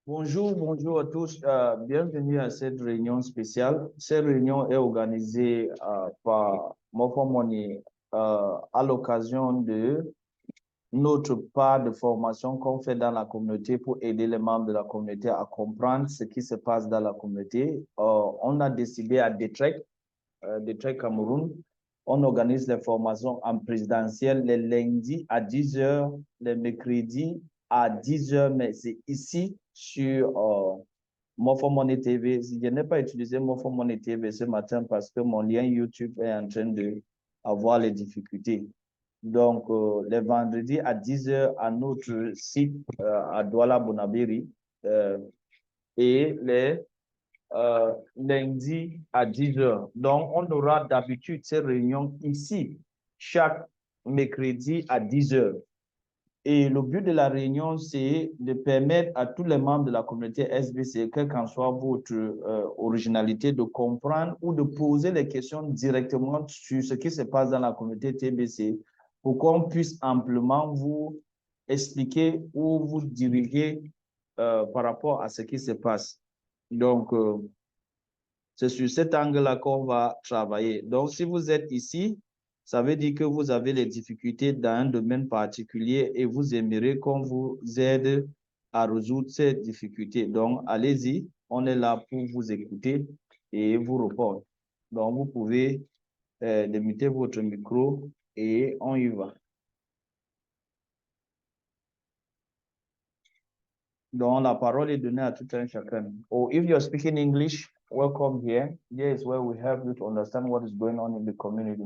Bonjour, bonjour à tous. Bienvenue à cette réunion spéciale. Cette réunion est organisée par Mofomoni à l'occasion de notre part de formation qu'on fait dans la communauté pour aider les membres de la communauté à comprendre ce qui se passe dans la communauté. On a décidé à Detroit Cameroun, on organise les formations en présentiel les lundis à 10 heures, les mercredis à 10 heures, mais c'est ici sur Money TV. Je n'ai pas utilisé Money TV ce matin parce que mon lien YouTube est en train de avoir les difficultés. Donc, les vendredis à 10 heures à notre site à Douala Bonabiri et les lundi à 10 heures. Donc, on aura d'habitude ces réunions ici chaque mercredi à 10 heures. Et le but de la réunion, c'est de permettre à tous les membres de la communauté SBC, quelle qu'en soit votre originalité, de comprendre ou de poser les questions directement sur ce qui se passe dans la communauté TBC pour qu'on puisse amplement vous expliquer ou vous diriger par rapport à ce qui se passe. Donc, c'est sur cet angle-là qu'on va travailler. Donc, si vous êtes ici, ça veut dire que vous avez les difficultés dans un domaine particulier et vous aimeriez qu'on vous aide à résoudre ces difficultés. Donc, allez-y, on est là pour vous écouter et vous répondre. Donc, vous pouvez démuter votre micro et on y va. Donc, la parole est donnée à tout un chacun. Or if you're speaking English, welcome here. Here is where we help you to understand what is going on in the community.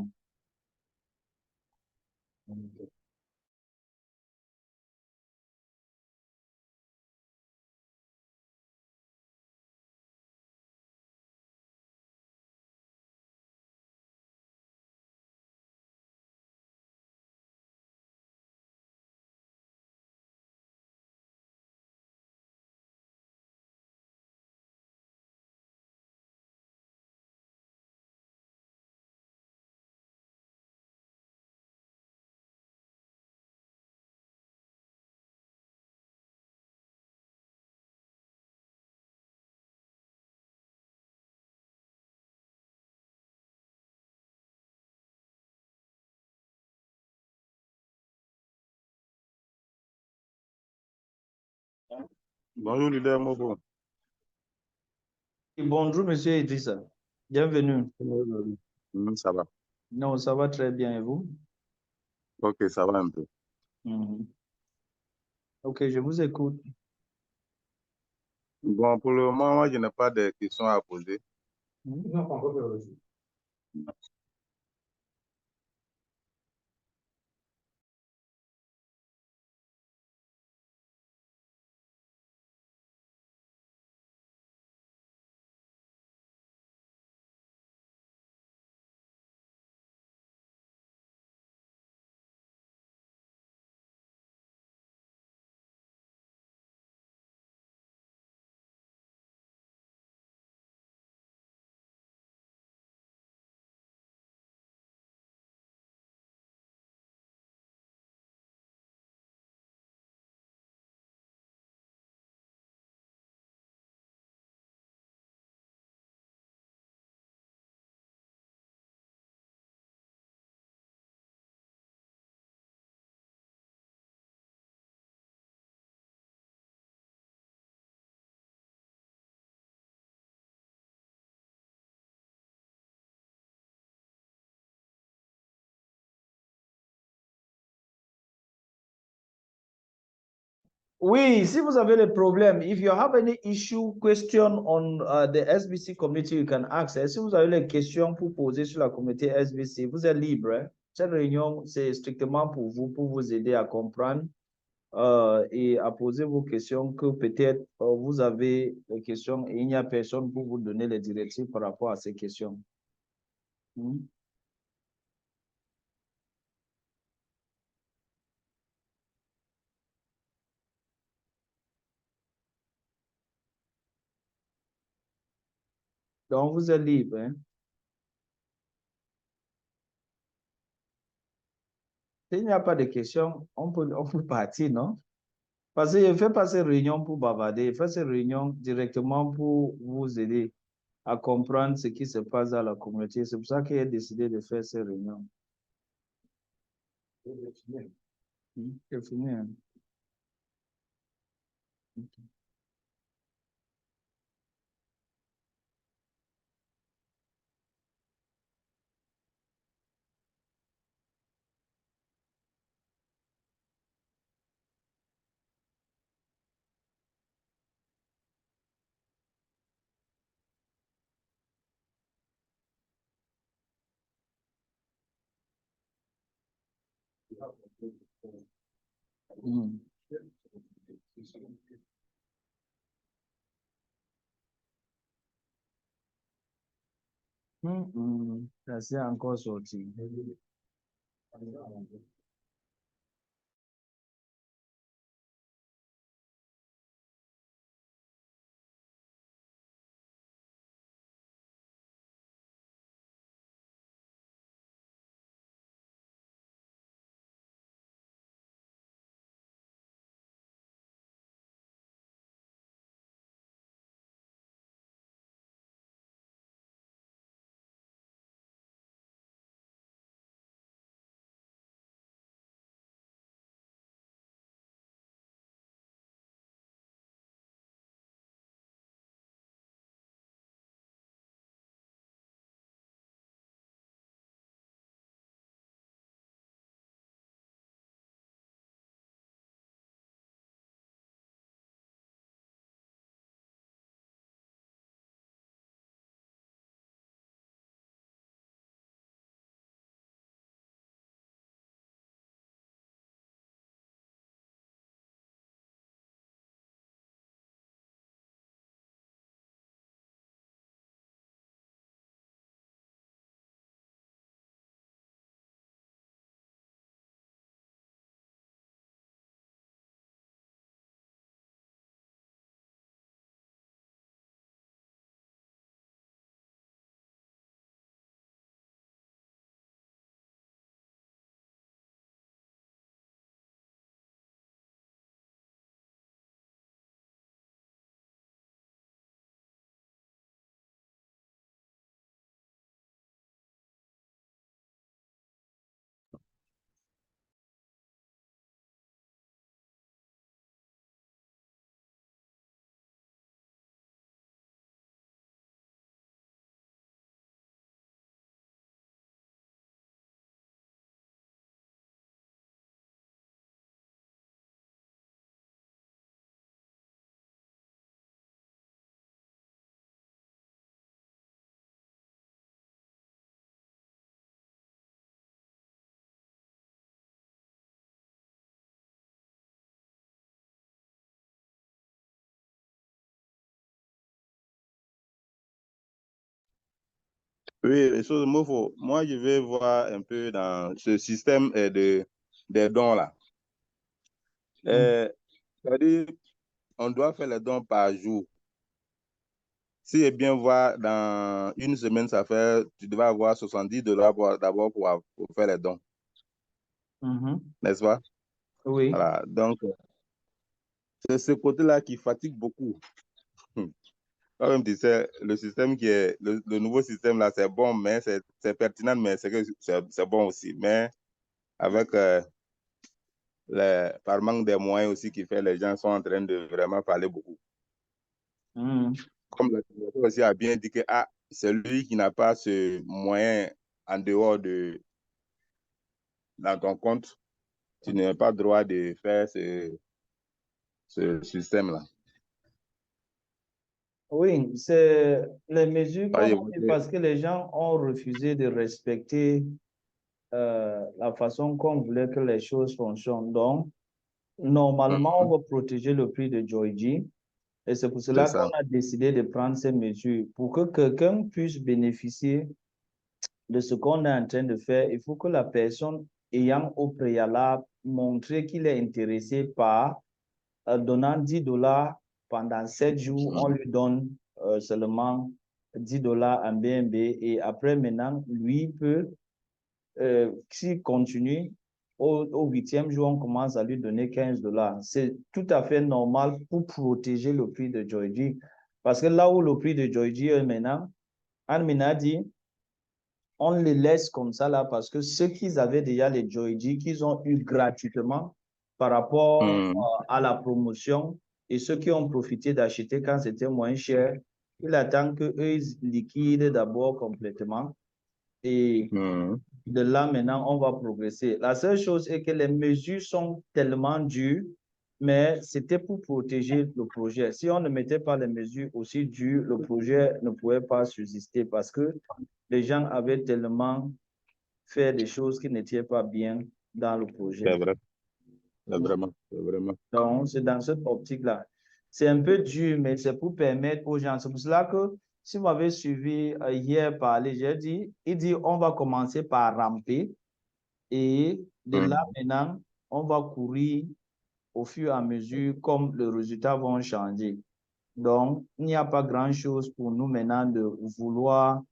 Bonjour, leader Mobo. Bonjour, monsieur Idrissa. Bienvenue. Ça va. Non, ça va très bien et vous? Ok, ça va un peu. Ok, je vous écoute. Bon, pour le moment, moi, je n'ai pas de questions à poser. Oui, si vous avez des problèmes, if you have any issue, question on the SBC community, you can ask. Et si vous avez des questions pour poser sur la communauté SBC, vous êtes libre. Hein? Cette réunion, c'est strictement pour vous aider à comprendre et à poser vos questions que peut-être vous avez des questions et il n'y a personne pour vous donner les directives par rapport à ces questions. Donc, vous êtes libre. Hein? S'il n'y a pas de questions, on peut partir, non? Parce qu'il ne fait pas ces réunions pour bavarder, il fait ces réunions directement pour vous aider à comprendre ce qui se passe dans la communauté. C'est pour ça qu'il a décidé de faire ces réunions. C'est fini. Hein? Mm. Ça s'est encore sorti. Oui, les choses, moi, je vais voir un peu dans ce système des dons là. C'est-à-dire, on doit faire les dons par jour. Si je bien voir, dans une semaine, tu devais avoir $70 d'abord pour faire les dons, n'est-ce pas? Oui. Voilà, donc c'est ce côté-là qui fatigue beaucoup. Quand même, tu sais, le système qui est, le nouveau système là, c'est bon, mais c'est pertinent, mais c'est bon aussi. Mais avec par manque des moyens aussi qui fait, les gens sont en train de vraiment parler beaucoup. Comme le directeur aussi a bien dit que celui qui n'a pas ce moyen en dehors dans ton compte, tu n'as pas le droit de faire ce système-là. Oui, c'est les mesures qu'on a prises parce que les gens ont refusé de respecter la façon qu'on voulait que les choses fonctionnent. Donc, normalement, on va protéger le prix de Joyji. Et c'est pour cela qu'on a décidé de prendre ces mesures. Pour que quelqu'un puisse bénéficier de ce qu'on est en train de faire, il faut que la personne ayant au préalable montré qu'il est intéressé par donnant $10 pendant 7 jours, on lui donne seulement $10 en BNB et après maintenant, lui peut, s'il continue, au 8e jour, on commence à lui donner 15 $. C'est tout à fait normal pour protéger le prix de Joyji. Parce que là où le prix de Joyji est maintenant, Anne a dit, on les laisse comme ça là parce que ceux qui avaient déjà les Joyji qu'ils ont eu gratuitement par rapport à la promotion et ceux qui ont profité d'acheter quand c'était moins cher, il attend qu'eux ils liquident d'abord complètement et de là maintenant on va progresser. La seule chose est que les mesures sont tellement dures, mais c'était pour protéger le projet. Si on ne mettait pas les mesures aussi dures, le projet ne pouvait pas subsister parce que les gens avaient tellement fait des choses qui n'étaient pas bien dans le projet. C'est vrai. C'est vraiment, c'est vraiment. Donc, c'est dans cette optique-là. C'est un peu dur, mais c'est pour permettre aux gens. C'est pour cela que si vous m'avez suivi hier parler, j'ai dit, il dit, on va commencer par ramper et de là maintenant, on va courir au fur et à mesure comme les résultats vont changer. Donc, il n'y a pas grand-chose pour nous maintenant de vouloir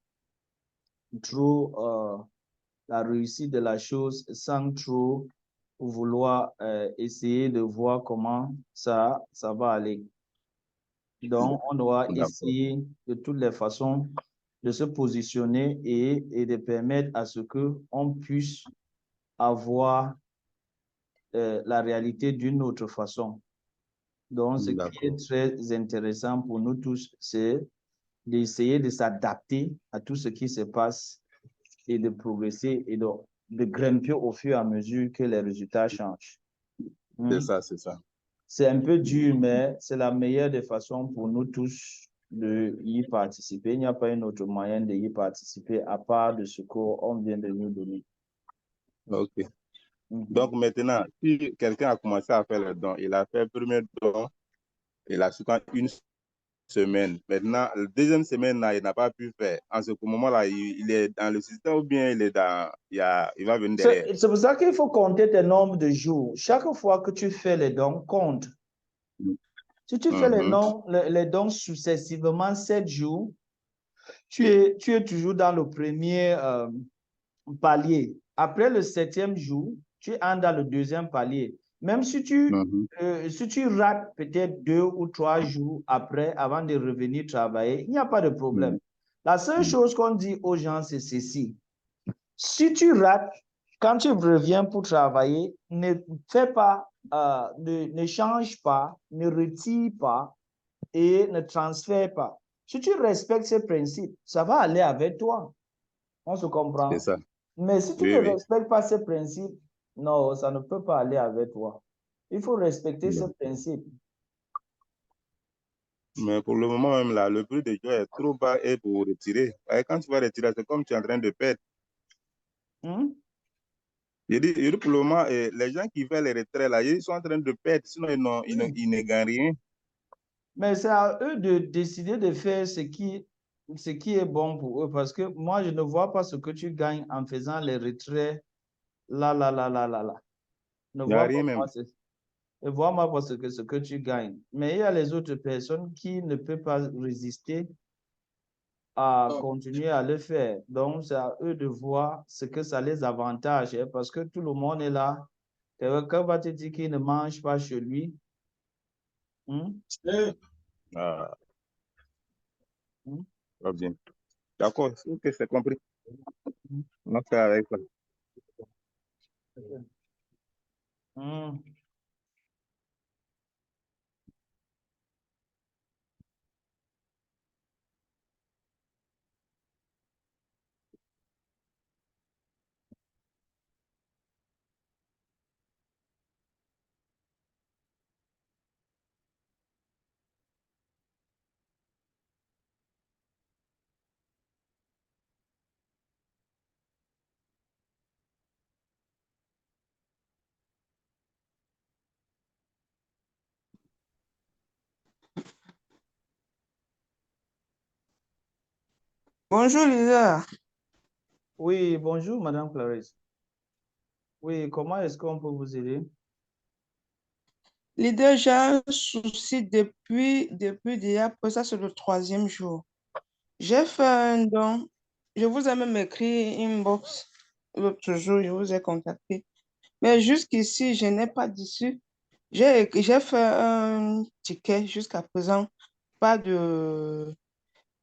trop la réussite de la chose sans trop vouloir essayer de voir comment ça va aller. Donc, on doit essayer de toutes les façons de se positionner et de permettre à ce qu'on puisse avoir la réalité d'une autre façon. Donc, ce qui est très intéressant pour nous tous, c'est d'essayer de s'adapter à tout ce qui se passe et de progresser et de grimper au fur et à mesure que les résultats changent. C'est ça, c'est ça. C'est un peu dur, mais c'est la meilleure des façons pour nous tous de y participer. Il n'y a pas une autre moyen de y participer à part de ce qu'on vient de nous donner. OK. Donc maintenant, si quelqu'un a commencé à faire le don, il a fait le premier don, il a su une semaine. Maintenant, la deuxième semaine, là, il n'a pas pu faire. En ce moment-là, il est dans le système ou bien il est dans, il va venir derrière. C'est pour ça qu'il faut compter tes nombres de jours. Chaque fois que tu fais les dons, compte. Si tu fais les dons successivement 7 jours, tu es toujours dans le premier palier. Après le 7e jour, tu entres dans le 2e palier. Même si tu rates peut-être 2 ou 3 jours après, avant de revenir travailler, il n'y a pas de problème. La seule chose qu'on dit aux gens, c'est ceci. Si tu rates, quand tu reviens pour travailler, ne fais pas, ne change pas, ne retire pas et ne transfère pas. Si tu respectes ces principes, ça va aller avec toi. On se comprend. C'est ça. Mais si tu ne respectes pas ces principes, non, ça ne peut pas aller avec toi. Il faut respecter ces principes. Mais pour le moment même là, le prix de Joy est trop bas et pour retirer. Et quand tu vas retirer, c'est comme tu es en train de perdre. Je dis, pour le moment, les gens qui veulent les retraits là, ils sont en train de perdre, sinon ils ne gagnent rien. Mais c'est à eux de décider de faire ce qui est bon pour eux. Parce que moi, je ne vois pas ce que tu gagnes en faisant les retraits là. Ne vois pas moi, ne vois pas ce que tu gagnes. Mais il y a les autres personnes qui ne peuvent pas résister à continuer à le faire. Donc, c'est à eux de voir ce que ça les avantage. Hein, parce que tout le monde est là. Quelqu'un va te dire qu'il ne mange pas chez lui. Bien. D'accord, ok, c'est compris. On va faire avec ça. Bonjour, Lisa. Oui, bonjour, Madame Clarisse. Oui, comment est-ce qu'on peut vous aider? Leader, j'ai un souci depuis déjà, après ça, c'est le 3e jour. J'ai fait un don. Je vous ai même écrit inbox l'autre jour, je vous ai contacté. Mais jusqu'ici, je n'ai pas d'issue. J'ai fait un ticket jusqu'à présent. Pas de,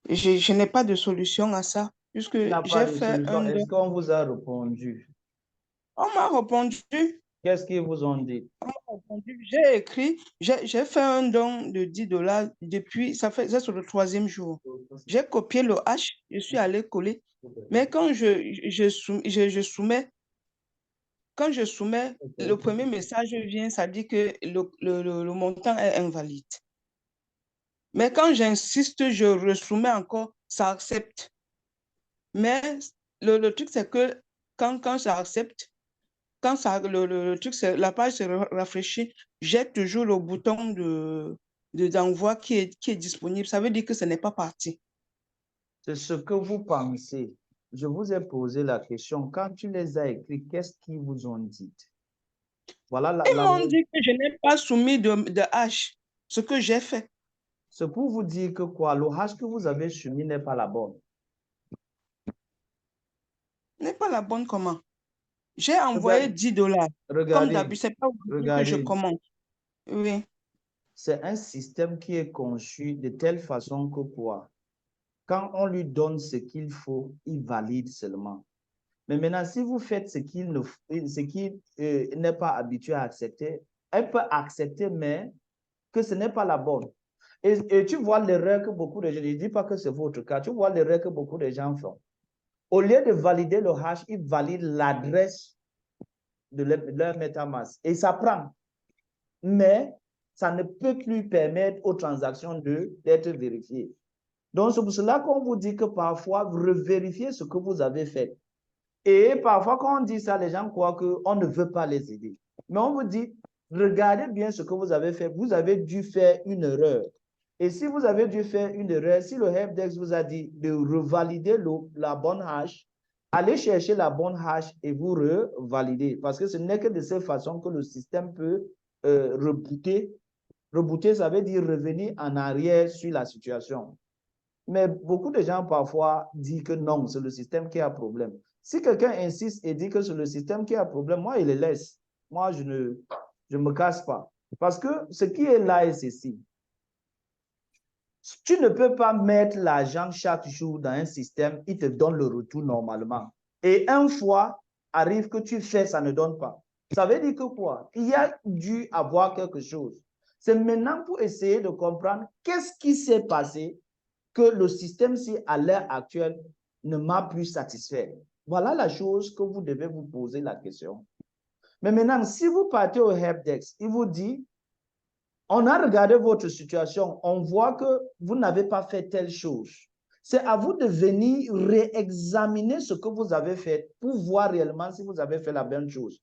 je n'ai pas de solution à ça, puisque Il n'y a pas j'ai de fait solution. un don. Est-ce qu'on vous a répondu? On m'a répondu. Qu'est-ce qu'ils vous ont dit? J'ai écrit, j'ai fait un don de 10 dollars depuis, c'est sur le 3e jour. J'ai copié le H, je suis allé coller. Mais quand je soumets, quand je soumets, le premier message vient, ça dit que le montant est invalide. Mais quand j'insiste, je resoumets encore, ça accepte. Mais le truc, c'est que quand ça accepte, quand ça, le truc, la page se rafraîchit, j'ai toujours le bouton d'envoi qui est disponible. Ça veut dire que ce n'est pas parti. C'est ce que vous pensez. Je vous ai posé la question. Quand tu les as écrits, qu'est-ce qu'ils vous ont dit? Voilà Ils m'ont dit que je n'ai pas soumis de H, ce que j'ai fait. c'est pour vous dire que quoi? Le H que vous avez soumis n'est pas la bonne. N'est pas la bonne comment? J'ai envoyé 10 dollars. Comme Regardez, d'habitude, c'est pas aujourd'hui que je commande. Oui. c'est un système qui est conçu de telle façon que quoi? Quand on lui donne ce qu'il faut, il valide seulement. Mais maintenant, si vous faites ce qu'il n'est pas habitué à accepter, elle peut accepter, mais que ce n'est pas la bonne. Et tu vois l'erreur que beaucoup de gens, je ne dis pas que c'est votre cas, tu vois l'erreur que beaucoup de gens font. Au lieu de valider le hash, ils valident l'adresse de leur MetaMask. Et ça prend. Mais ça ne peut plus permettre aux transactions d'être vérifiées. Donc, c'est pour cela qu'on vous dit que parfois, revérifiez ce que vous avez fait. Et parfois, quand on dit ça, les gens croient qu'on ne veut pas les aider. Mais on vous dit, regardez bien ce que vous avez fait. Vous avez dû faire une erreur. Et si vous avez dû faire une erreur, si le helpdesk vous a dit de revalider la bonne hash, allez chercher la bonne hash et vous revalidez. Parce que ce n'est que de cette façon que le système peut rebooter. Rebooter, ça veut dire revenir en arrière sur la situation. Mais beaucoup de gens parfois disent que non, c'est le système qui a problème. Si quelqu'un insiste et dit que c'est le système qui a problème, moi, il le laisse. Moi, je ne me casse pas. Parce que ce qui est là est ceci. Tu ne peux pas mettre l'argent chaque jour dans un système, il te donne le retour normalement. Et une fois, arrive que tu fais, ça ne donne pas. Ça veut dire que quoi? Il y a dû avoir quelque chose. C'est maintenant pour essayer de comprendre qu'est-ce qui s'est passé que le système-ci, à l'heure actuelle, ne m'a plus satisfait. Voilà la chose que vous devez vous poser la question. Mais maintenant, si vous partez au helpdesk, il vous dit, on a regardé votre situation, on voit que vous n'avez pas fait telle chose. C'est à vous de venir réexaminer ce que vous avez fait pour voir réellement si vous avez fait la bonne chose.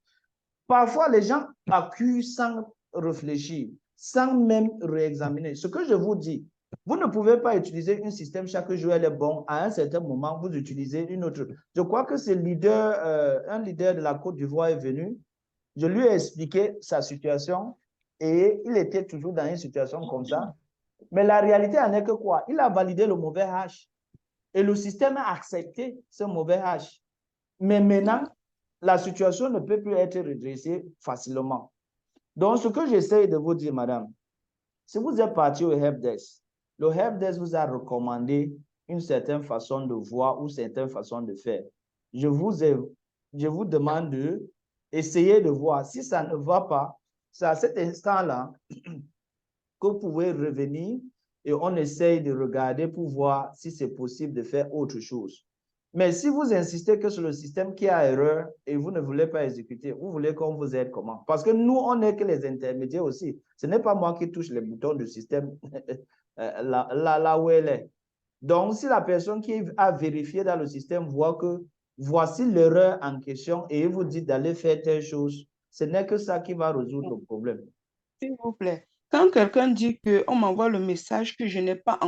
Parfois, les gens accusent sans réfléchir, sans même réexaminer. Ce que je vous dis, vous ne pouvez pas utiliser un système chaque jour, elle est bon. À un certain moment, vous utilisez une autre. Je crois que un leader de la Côte d'Ivoire est venu. Je lui ai expliqué sa situation et il était toujours dans une situation comme ça. Mais la réalité en est que quoi? Il a validé le mauvais hash et le système a accepté ce mauvais hash. Mais maintenant, la situation ne peut plus être redressée facilement. Donc, ce que j'essaie de vous dire, madame, si vous êtes parti au helpdesk, le helpdesk vous a recommandé une certaine façon de voir ou une certaine façon de faire. Je vous demande d'essayer de voir. Si ça ne va pas, c'est à cet instant-là que vous pouvez revenir et on essaye de regarder pour voir si c'est possible de faire autre chose. Mais si vous insistez que c'est le système qui a erreur et vous ne voulez pas exécuter, vous voulez qu'on vous aide comment? Parce que nous, on n'est que les intermédiaires aussi. Ce n'est pas moi qui touche les boutons du système là où elle est. Donc, si la personne qui a vérifié dans le système voit que voici l'erreur en question et vous dit d'aller faire telle chose, ce n'est que ça qui va résoudre le problème. S'il vous plaît, quand quelqu'un dit qu'on m'envoie le message que je n'ai pas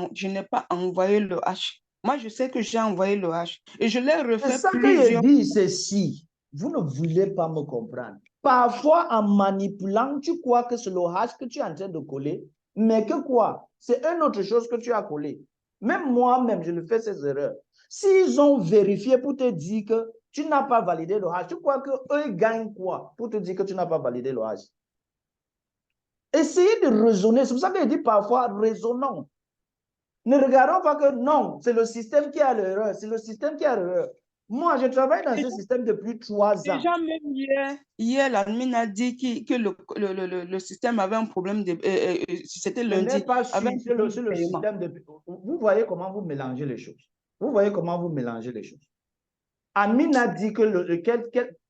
envoyé le H, moi, je sais que j'ai envoyé le H et je l'ai refait C'est ça que je plusieurs dis, c'est si vous ne voulez pas me comprendre. Parfois, en manipulant, tu crois que c'est le hash que tu es en train de coller, mais que quoi? C'est une autre chose que tu as collé. Même moi-même, je le fais ces erreurs. S'ils ont vérifié pour te dire que Tu n'as pas validé le H. Tu crois qu'eux gagnent quoi pour te dire que tu n'as pas validé le H? Essayez de raisonner. C'est pour ça que je dis parfois, raisonnons. Ne regardons pas que non, c'est le système qui a l'erreur. C'est le système qui a l'erreur. Moi, je travaille dans ce système depuis 3 ans. Déjà, même hier l'admin a dit que le système avait un problème de. C'était Ce lundi. n'est pas Avait un sur le problème de paiement. système de. Vous voyez comment vous mélangez les choses. Vous voyez comment vous mélangez les choses. Amine a dit que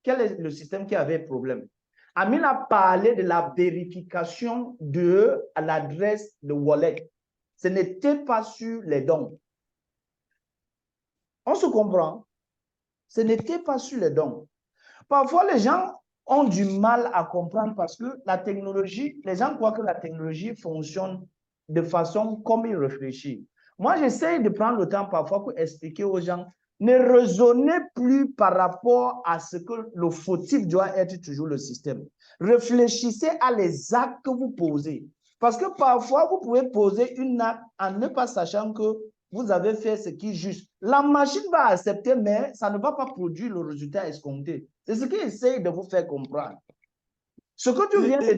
quel est le système qui avait problème. Amine a parlé de la vérification de l'adresse de wallet. Ce n'était pas sur les dons. On se comprend. Ce n'était pas sur les dons. Parfois, les gens ont du mal à comprendre parce que la technologie, les gens croient que la technologie fonctionne de façon comme ils réfléchissent. Moi, j'essaie de prendre le temps parfois pour expliquer aux gens, ne raisonnez plus par rapport à ce que le fautif doit être toujours le système. Réfléchissez à les actes que vous posez. Parce que parfois, vous pouvez poser une acte en ne pas sachant que vous avez fait ce qui est juste. La machine va accepter, mais ça ne va pas produire le résultat escompté. C'est ce qu'il essaye de vous faire comprendre. Ce que tu viens de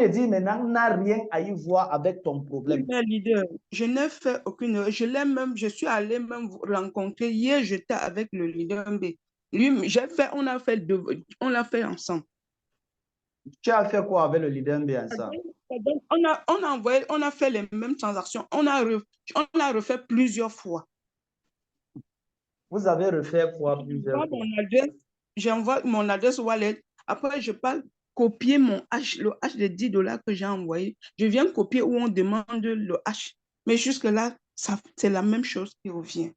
dire maintenant, n'a rien à y voir avec ton problème. Mais leader, je n'ai fait aucune erreur. Je suis allé même vous rencontrer. Hier, j'étais avec le leader B. Lui, on l'a fait ensemble. Tu as fait quoi avec le leader B ensemble? On a fait les mêmes transactions. On a refait plusieurs fois. Vous avez refait quoi plusieurs fois? J'envoie mon adresse wallet. Après, je parle copier le H de 10 $ que j'ai envoyé. Je viens copier où on demande le H. Mais jusque-là, c'est la même chose qui revient.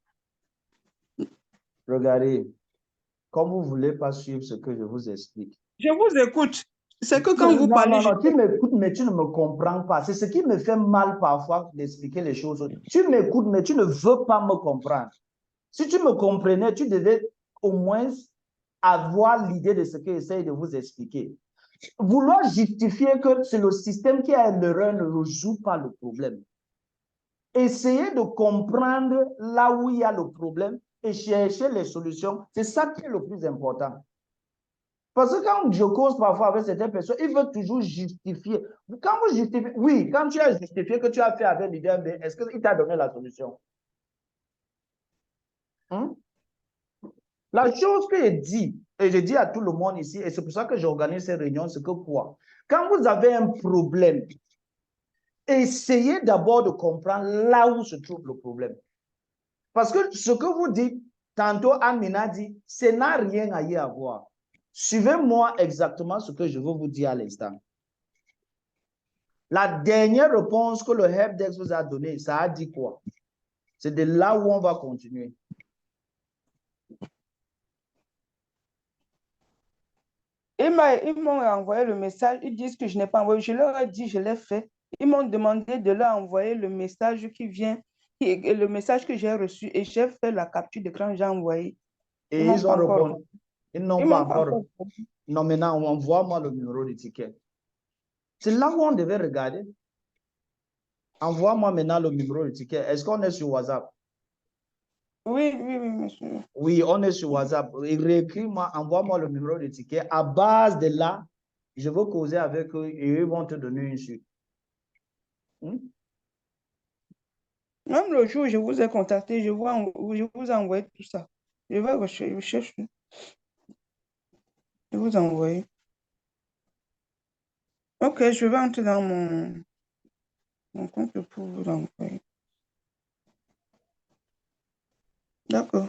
Regardez, comme vous ne voulez pas suivre ce que je vous explique. Je vous écoute. C'est que quand vous parlez... Non, tu m'écoutes, mais tu ne me comprends pas. C'est ce qui me fait mal parfois d'expliquer les choses. Tu m'écoutes, mais tu ne veux pas me comprendre. Si tu me comprenais, tu devais au moins avoir l'idée de ce que j'essaie de vous expliquer. Vouloir justifier que c'est le système qui a l'erreur ne résout pas le problème. Essayez de comprendre là où il y a le problème et chercher les solutions. C'est ça qui est le plus important. Parce que quand je cause parfois avec certaines personnes, ils veulent toujours justifier. Quand vous justifiez, oui, quand tu as justifié que tu as fait avec l'IDMB, est-ce qu'il t'a donné la solution? La chose que je dis, et je dis à tout le monde ici, et c'est pour ça que j'organise ces réunions, c'est que quoi? Quand vous avez un problème, essayez d'abord de comprendre là où se trouve le problème. Parce que ce que vous dites, tantôt Amina dit, ça n'a rien à y avoir. Suivez-moi exactement ce que je veux vous dire à l'instant. La dernière réponse que le helpdesk vous a donnée, ça a dit quoi? C'est de là où on va continuer. Ils m'ont envoyé le message, ils disent que je n'ai pas envoyé. Je leur ai dit, je l'ai fait. Ils m'ont demandé de leur envoyer le message qui vient, le message que j'ai reçu, et j'ai fait la capture d'écran, j'ai envoyé. Et ils ont répondu. Ils n'ont pas encore. Non, maintenant, envoie-moi le numéro du ticket. C'est là où on devait regarder. Envoie-moi maintenant le numéro du ticket. Est-ce qu'on est sur WhatsApp? Oui, monsieur. Oui, on est sur WhatsApp. Réécris-moi, envoie-moi le numéro du ticket. À base de là, je veux causer avec eux et eux vont te donner une suite. Même le jour où je vous ai contacté, je vous ai envoyé tout ça. Je vais rechercher. Je vous ai envoyé. Ok, je vais entrer dans mon compte pour vous envoyer. D'accord.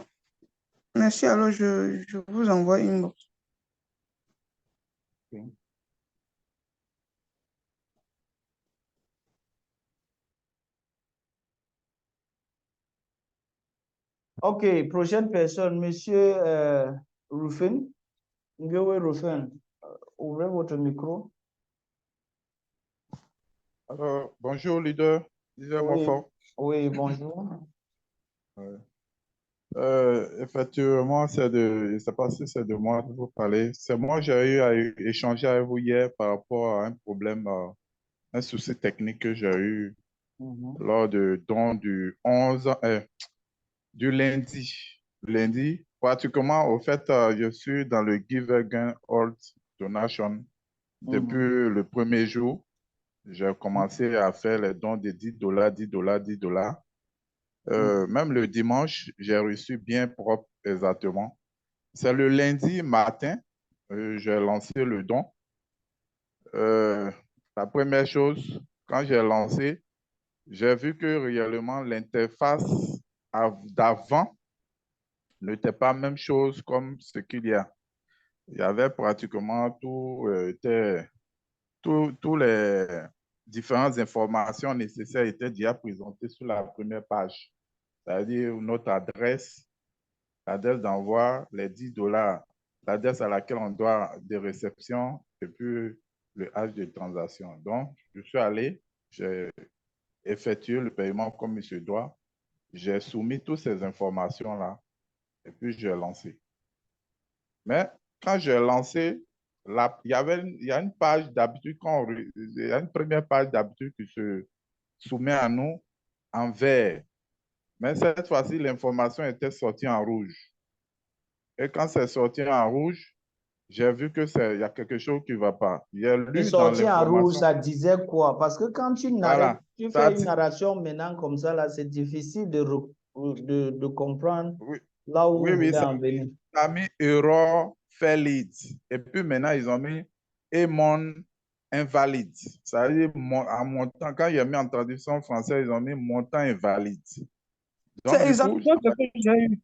Merci, alors je vous envoie une box. Okay. OK, prochaine personne, monsieur Rufin. Rufin, ouvrez votre micro. Alors, bonjour, leader. Leader Oui, Montfort. oui, bonjour. Effectivement, je ne sais pas si c'est de moi de vous parler. C'est moi, j'ai eu à échanger avec vous hier par rapport à un problème, un souci technique que j'ai eu lors du don du lundi pratiquement, au fait, je suis dans le Give Again Hold Donation depuis le premier jour. J'ai commencé à faire les dons de $10, $10, $10. Même le dimanche, j'ai reçu bien propre exactement. C'est le lundi matin, j'ai lancé le don. La première chose, quand j'ai lancé, j'ai vu que réellement l'interface d'avant n'était pas la même chose comme ce qu'il y a. Il y avait pratiquement tous les différentes informations nécessaires étaient déjà présentées sur la première page. C'est-à-dire notre adresse, l'adresse d'envoi, les $10, l'adresse à laquelle on doit des réceptions et puis le hash de transaction. Donc, je suis allé, j'ai effectué le paiement comme il se doit. J'ai soumis toutes ces informations-là et puis j'ai lancé. Mais quand j'ai lancé, il y a une page d'habitude, il y a une première page d'habitude qui se soumet à nous en vert. Mais cette fois-ci, l'information était sortie en rouge. Et quand c'est sorti en rouge, j'ai vu que il y a quelque chose qui ne va pas. J'ai Et lu dans sorti en rouge, l'information. ça disait quoi? Parce que quand tu Voilà. tu Ça fais une dit- narration maintenant comme ça, là, c'est difficile de comprendre Oui, là où oui, vous oui, voulez en venir. ça a mis error failed. Et puis maintenant, ils ont mis Emon invalide. Ça veut dire, en montant, quand il y a mis en traduction française, ils ont mis montant invalide. Donc, C'est du coup, exactement ce que j'ai eu.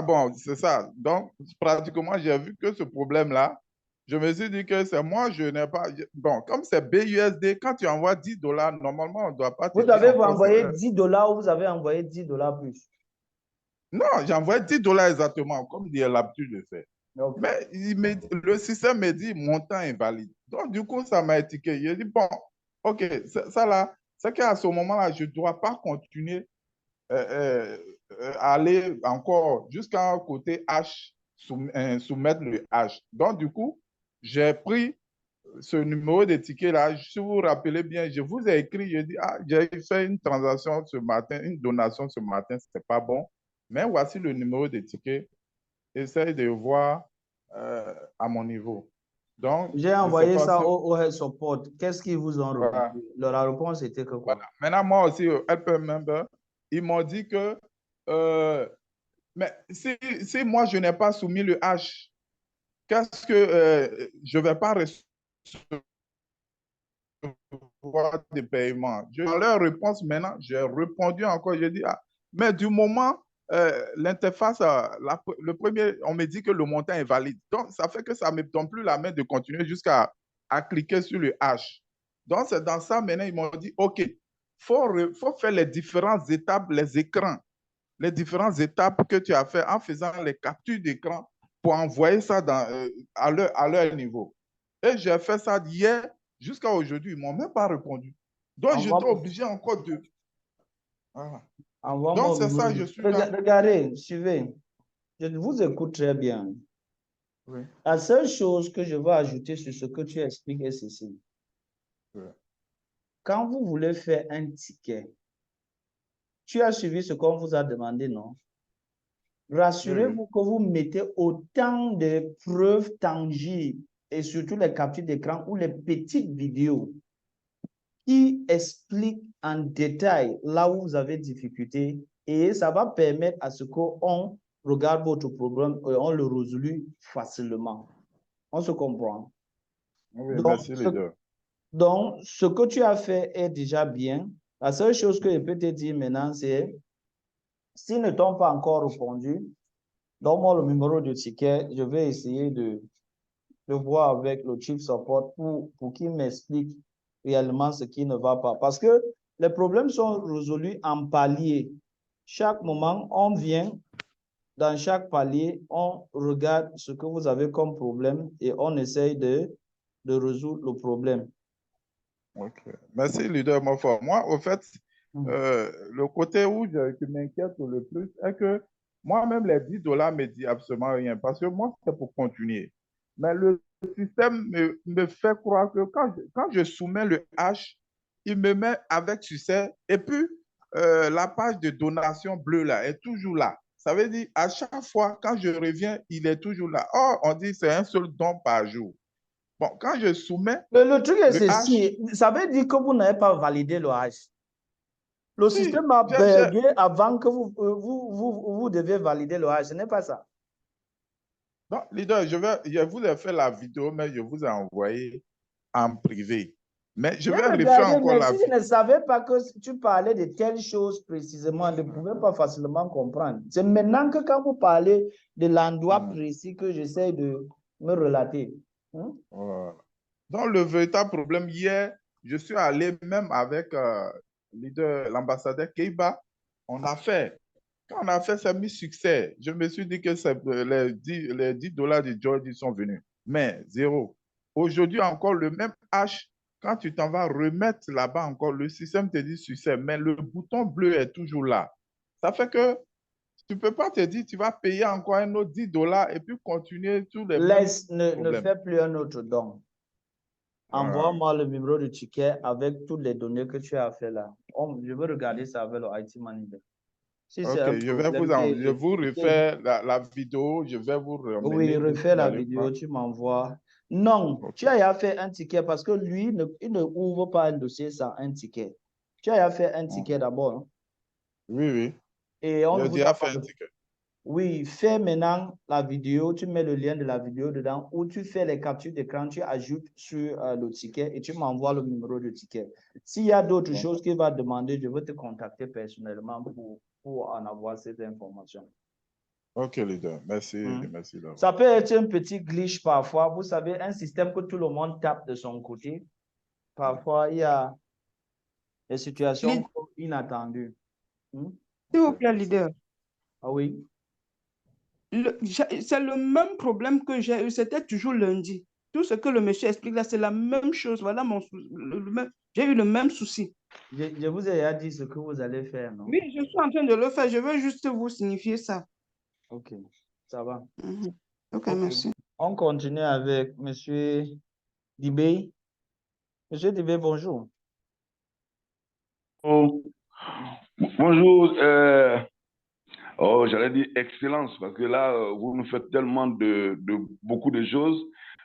bon, c'est ça. Donc, pratiquement, j'ai vu que ce problème-là, je me suis dit que c'est moi, je n'ai pas. Bon, comme c'est BUSD, quand tu envoies $10, normalement, on ne doit pas te Vous dire avez encore. envoyé $10 ou vous avez envoyé $10 plus? Non, j'ai envoyé $10 exactement, comme il a l'habitude de faire. Okay. Mais le système me dit montant invalide. Donc, du coup, ça m'a étiqueté. J'ai dit, bon, OK, ça là, c'est qu'à ce moment-là, je ne dois pas continuer à aller encore jusqu'à côté H, soumettre le H. Donc, du coup, j'ai pris ce numéro de ticket-là. Si vous vous rappelez bien, je vous ai écrit, je dis, ah, j'ai fait une transaction ce matin, une donation ce matin, ce n'est pas bon. Mais voici le numéro de ticket. Essaye de voir à mon niveau. Donc, J'ai je ne sais envoyé pas ça si... au Health Support. Qu'est-ce qu'ils vous ont répondu? Voilà. La réponse était que quoi? Voilà. Maintenant, moi aussi, Help Member, ils m'ont dit que mais si moi, je n'ai pas soumis le H, qu'est-ce que je ne vais pas recevoir de paiement? Dans leur réponse, maintenant, j'ai répondu encore, j'ai dit, ah, mais du moment, l'interface, le premier, on me dit que le montant est valide. Donc, ça fait que ça ne me donne plus la main de continuer jusqu'à cliquer sur le H. Donc, c'est dans ça, maintenant, ils m'ont dit, OK, faut faire les différentes étapes, les écrans, les différentes étapes que tu as fait en faisant les captures d'écran pour envoyer ça à leur niveau. Et j'ai fait ça d'hier jusqu'à aujourd'hui. Ils ne m'ont même pas répondu. Donc, j'étais obligé encore de... Voilà. Donc, c'est ça, je suis là. Regardez, suivez. Je vous écoute très bien. Oui. La seule chose que je veux ajouter sur ce que tu expliques est ceci. Oui. Quand vous voulez faire un ticket, tu as suivi ce qu'on vous a demandé, non? Rassurez-vous que vous mettez autant de preuves tangibles et surtout les captures d'écran ou les petites vidéos qui expliquent en détail là où vous avez difficulté et ça va permettre à ce qu'on regarde votre problème et on le résout facilement. On se comprend. Oui, merci, leader. Donc, ce que tu as fait est déjà bien. La seule chose que je peux te dire maintenant, c'est s'ils ne t'ont pas encore répondu, donne-moi le numéro de ticket. Je vais essayer de voir avec le Chief Support pour qu'il m'explique réellement ce qui ne va pas. Parce que les problèmes sont résolus en paliers. Chaque moment, on vient, dans chaque palier, on regarde ce que vous avez comme problème et on essaye de résoudre le problème. Ok. Merci, leader Moffat. Moi, au fait, le côté qui m'inquiète le plus est que moi-même, les $10 me dit absolument rien parce que moi, c'est pour continuer. Mais le système me fait croire que quand je soumets le H, il me met avec succès et puis la page de donation bleue là est toujours là. Ça veut dire, à chaque fois, quand je reviens, il est toujours là. Or, on dit c'est un seul don par jour. Bon, quand je soumets Le truc est le H, ceci, ça veut dire que vous n'avez pas validé le H. Le si, système a bugué avant que vous devez valider le H. Ce n'est pas ça. non, leader, je vous ai fait la vidéo, mais je vous ai envoyé en privé. Mais je J'ai vais refaire regardé, encore mais la si je vidéo. ne savais pas que tu parlais de telles choses précisément, je ne pouvais pas facilement comprendre. C'est maintenant que quand vous parlez de l'endroit précis que j'essaie de me relater. Hein? Voilà. Donc, le véritable problème, hier, je suis allé même avec l'ambassadeur Keiba. On a fait. Quand on a fait, ça a mis succès. Je me suis dit que les 10 dollars de George sont venus. Mais zéro. Aujourd'hui, encore le même H, quand tu t'en vas remettre là-bas encore, le système te dit succès, mais le bouton bleu est toujours là. Ça fait que tu ne peux pas te dire tu vas payer encore un autre 10 dollars et puis continuer tous les Laisse, mêmes ne problèmes. fais plus un autre don. Envoie-moi le numéro de ticket avec toutes les données que tu as fait là. Je veux regarder ça avec le IT manager. Si c'est Ok, un je vais problème je vous refais la vidéo, je vais vous oui, ramener. refais la vidéo, tu m'envoies. Non, Ok. tu as fait un ticket parce que lui, il ne ouvre pas un dossier sans un ticket. Tu as fait un ticket d'abord. Hein? Oui, oui. Et on J'ai vous déjà a fait un ticket. Oui, fais maintenant la vidéo, tu mets le lien de la vidéo dedans ou tu fais les captures d'écran, tu ajoutes sur le ticket et tu m'envoies le numéro de ticket. S'il y a d'autres choses qu'il va demander, je vais te contacter personnellement pour en avoir ces informations. Ok, leader. Merci, merci d'avoir. Ça peut être un petit glitch parfois. Vous savez, un système que tout le monde tape de son côté. Parfois, il y a des situations inattendues. S'il vous plaît, leader. Ah oui. C'est le même problème que j'ai eu, c'était toujours lundi. Tout ce que le monsieur explique là, c'est la même chose. Voilà j'ai eu le même souci. Je vous ai déjà dit ce que vous allez faire, non? Oui, je suis en train de le faire. Je veux juste vous signifier ça. Ok, ça va. Ok, merci. On continue avec Monsieur Dibé. Monsieur Dibé, bonjour. Oh, bonjour, j'allais dire excellence, parce que là, vous nous faites tellement de beaucoup de choses,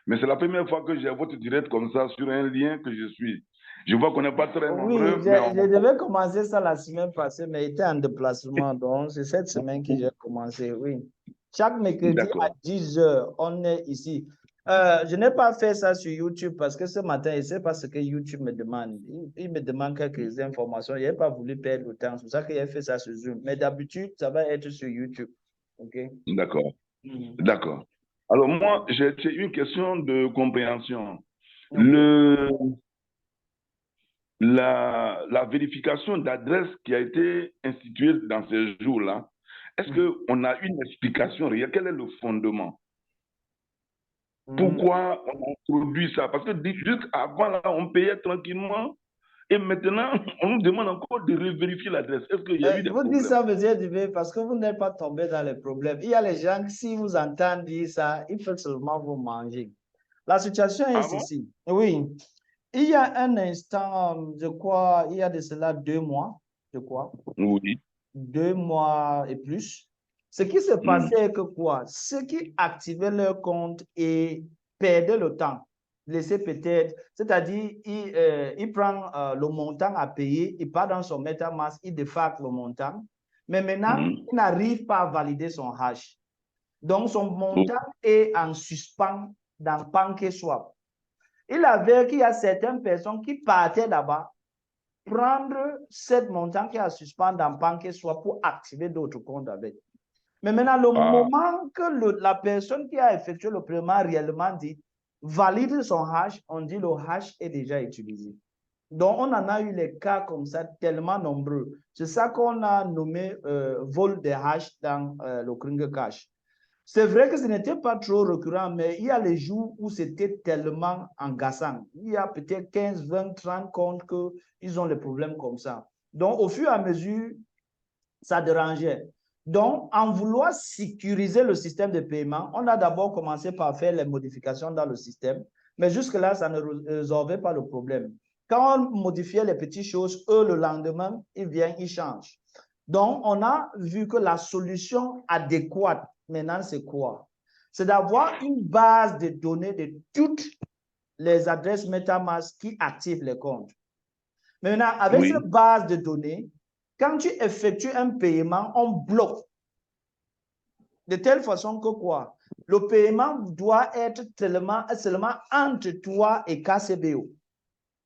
mais c'est la première fois que j'ai votre direct comme ça sur un lien que je suis. Je vois qu'on n'est pas très Oui, nombreux, mais je devais commencer ça la semaine passée, mais j'étais en déplacement, donc c'est cette semaine que j'ai commencé, oui. Chaque mercredi à 10 h, on est ici. Je n'ai pas fait ça sur YouTube parce que ce matin, je ne sais pas ce que YouTube me demande. Il me demande quelques informations. Je n'ai pas voulu perdre le temps. C'est pour ça que j'ai fait ça sur Zoom. Mais d'habitude, ça va être sur YouTube. OK? D'accord. D'accord. Alors moi, j'ai une question de compréhension. La vérification d'adresse qui a été instituée dans ces jours-là, est-ce qu'on a une explication réelle? Quel est le fondement? Pourquoi on a introduit ça? Parce que juste avant, là, on payait tranquillement et maintenant, on nous demande encore de revérifier l'adresse. Est-ce qu'il y a eu des problèmes? Vous dites ça, monsieur Dubé, parce que vous n'êtes pas tombé dans les problèmes. Il y a les gens qui, si vous entendent dire ça, ils peuvent seulement vous manger. La situation est ceci. Oui. Il y a un instant, je crois, il y a de cela 2 mois, je crois. Oui. 2 mois et plus. Ce qui se passait que quoi? Ceux qui activaient leur compte et perdaient le temps, laissaient peut-être, c'est-à-dire, il prend le montant à payer, il part dans son MetaMask, il défacte le montant, mais maintenant, il n'arrive pas à valider son hash. Donc, son montant est en suspens dans PancakeSwap. Il avait qu'il y a certaines personnes qui partaient là-bas prendre cette montant qui est en suspens dans PancakeSwap pour activer d'autres comptes avec. Mais maintenant, le moment que la personne qui a effectué le paiement réellement dit valide son hash, on dit le hash est déjà utilisé. Donc, on en a eu les cas comme ça tellement nombreux. C'est ça qu'on a nommé vol de hash dans le Kringle Cash. C'est vrai que ce n'était pas trop récurrent, mais il y a les jours où c'était tellement agaçant. Il y a peut-être 15, 20, 30 comptes qu'ils ont des problèmes comme ça. Donc, au fur et à mesure, ça dérangeait. Donc, en vouloir sécuriser le système de paiement, on a d'abord commencé par faire les modifications dans le système, mais jusque-là, ça ne résolvait pas le problème. Quand on modifiait les petites choses, eux, le lendemain, ils viennent, ils changent. Donc, on a vu que la solution adéquate, maintenant, c'est quoi? C'est d'avoir une base de données de toutes les adresses MetaMask qui activent les comptes. Maintenant, avec Oui. cette base de données, quand tu effectues un paiement, on bloque. De telle façon que quoi? Le paiement doit être seulement entre toi et KCBO.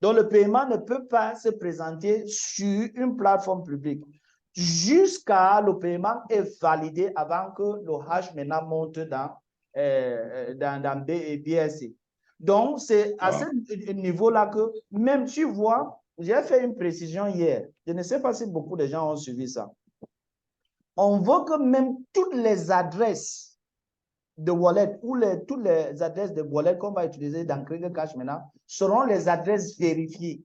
Donc, le paiement ne peut pas se présenter sur une plateforme publique jusqu'à le paiement est validé avant que le hash maintenant monte dans BSC. Donc, c'est à ce niveau-là que même tu vois, j'ai fait une précision hier. Je ne sais pas si beaucoup de gens ont suivi ça. On veut que même toutes les adresses de wallet ou toutes les adresses de wallet qu'on va utiliser dans Krieger Cash maintenant seront les adresses vérifiées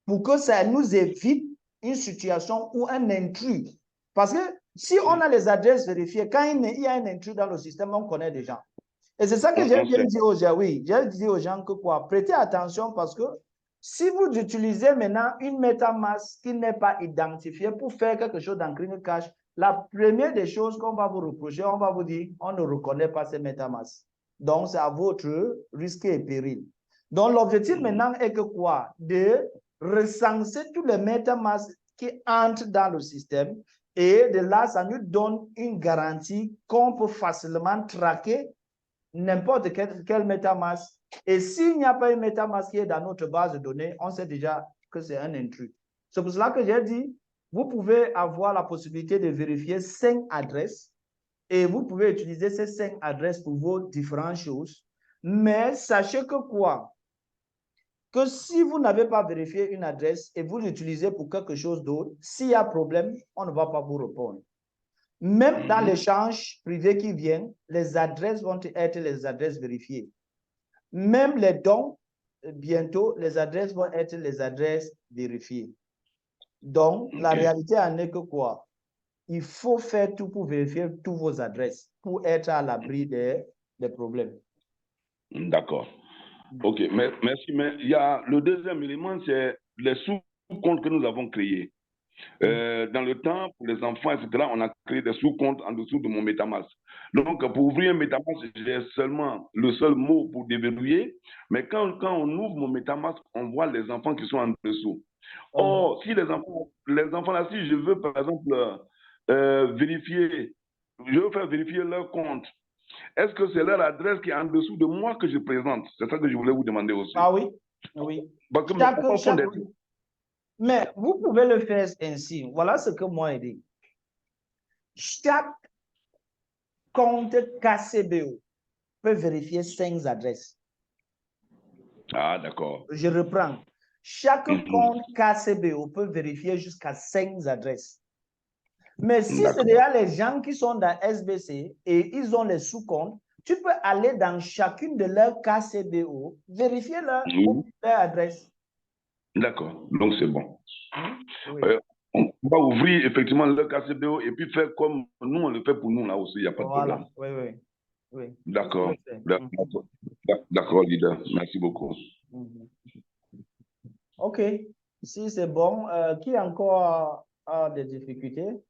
pour que ça nous évite une situation où un intrus. Parce que si on a les adresses vérifiées, quand il y a un intrus dans le système, on connaît des gens. Et c'est ça que j'ai bien dit aux gens. Oui, j'ai dit aux gens que quoi, prêtez attention parce que si vous utilisez maintenant une MetaMask qui n'est pas identifiée pour faire quelque chose dans Krieger Cash, la première des choses qu'on va vous reprocher, on va vous dire, on ne reconnaît pas ces MetaMask. Donc, c'est à votre risque et péril. Donc, l'objectif maintenant est que quoi? De recenser tous les MetaMask qui entrent dans le système et de là, ça nous donne une garantie qu'on peut facilement traquer n'importe quel MetaMask. Et s'il n'y a pas une MetaMask qui est dans notre base de données, on sait déjà que c'est un intrus. C'est pour cela que j'ai dit, vous pouvez avoir la possibilité de vérifier 5 adresses et vous pouvez utiliser ces 5 adresses pour vos différentes choses. Mais sachez que quoi? Que si vous n'avez pas vérifié une adresse et vous l'utilisez pour quelque chose d'autre, s'il y a problème, on ne va pas vous répondre. Même dans l'échange privé qui vient, les adresses vont être les adresses vérifiées. Même les dons, bientôt, les adresses vont être les adresses vérifiées. Donc, la réalité en est que quoi? Il faut faire tout pour vérifier toutes vos adresses pour être à l'abri des problèmes. D'accord. OK, merci. Mais il y a le deuxième élément, c'est les sous-comptes que nous avons créés. Dans le temps, pour les enfants, etc., on a créé des sous-comptes en dessous de mon MetaMask. Donc, pour ouvrir un MetaMask, j'ai seulement le seul mot pour déverrouiller. Mais quand on ouvre mon MetaMask, on voit les enfants qui sont en dessous. Or, si les enfants là, si je veux, par exemple, faire vérifier leur compte, est-ce que c'est leur adresse qui est en dessous de moi que je présente? C'est ça que je voulais vous demander aussi. Ah oui, oui. Parce que mais vous pouvez le faire ainsi. Voilà ce que moi j'ai dit. Chaque compte KCBO peut vérifier 5 adresses. Ah, d'accord. Je reprends. Chaque compte KCBO peut vérifier jusqu'à 5 adresses. Mais si c'est déjà les gens qui sont dans SBC et ils ont les sous-comptes, tu peux aller dans chacune de leurs KCBO, vérifier leur adresse. D'accord, donc c'est bon. Oui. On va ouvrir effectivement le KCBO et puis faire comme nous, on le fait pour nous là aussi, il n'y a pas de problème. Oui. D'accord, d'accord, leader. Merci beaucoup. OK. Si c'est bon, qui encore a des difficultés?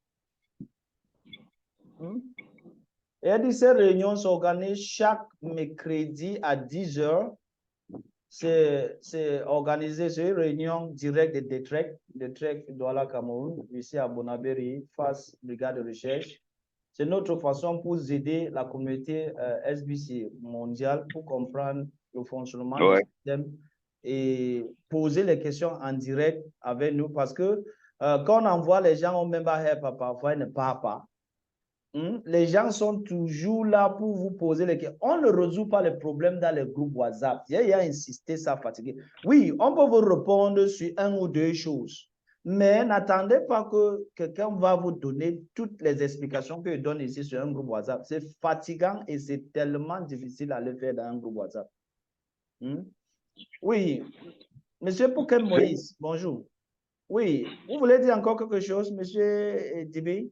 Et dit ces réunions s'organisent chaque mercredi à 10 h. C'est organisé, c'est une réunion directe de DETREC Douala Cameroun, ici à Bonabéry, face brigade de recherche. C'est notre façon pour aider la communauté SBC mondiale pour comprendre le fonctionnement du système et poser les questions en direct avec nous parce que quand on envoie les gens au member help, parfois ils ne parlent pas. Les gens sont toujours là pour vous poser les questions. On ne résout pas les problèmes dans les groupes WhatsApp. Il y a insisté, ça fatigué. Oui, on peut vous répondre sur 1 ou 2 choses. Mais n'attendez pas que quelqu'un va vous donner toutes les explications qu'il donne ici sur un groupe WhatsApp. C'est fatigant et c'est tellement difficile à le faire dans un groupe WhatsApp. Oui, Monsieur Pouken Moïse, bonjour. Oui, vous voulez dire encore quelque chose, Monsieur Dibé?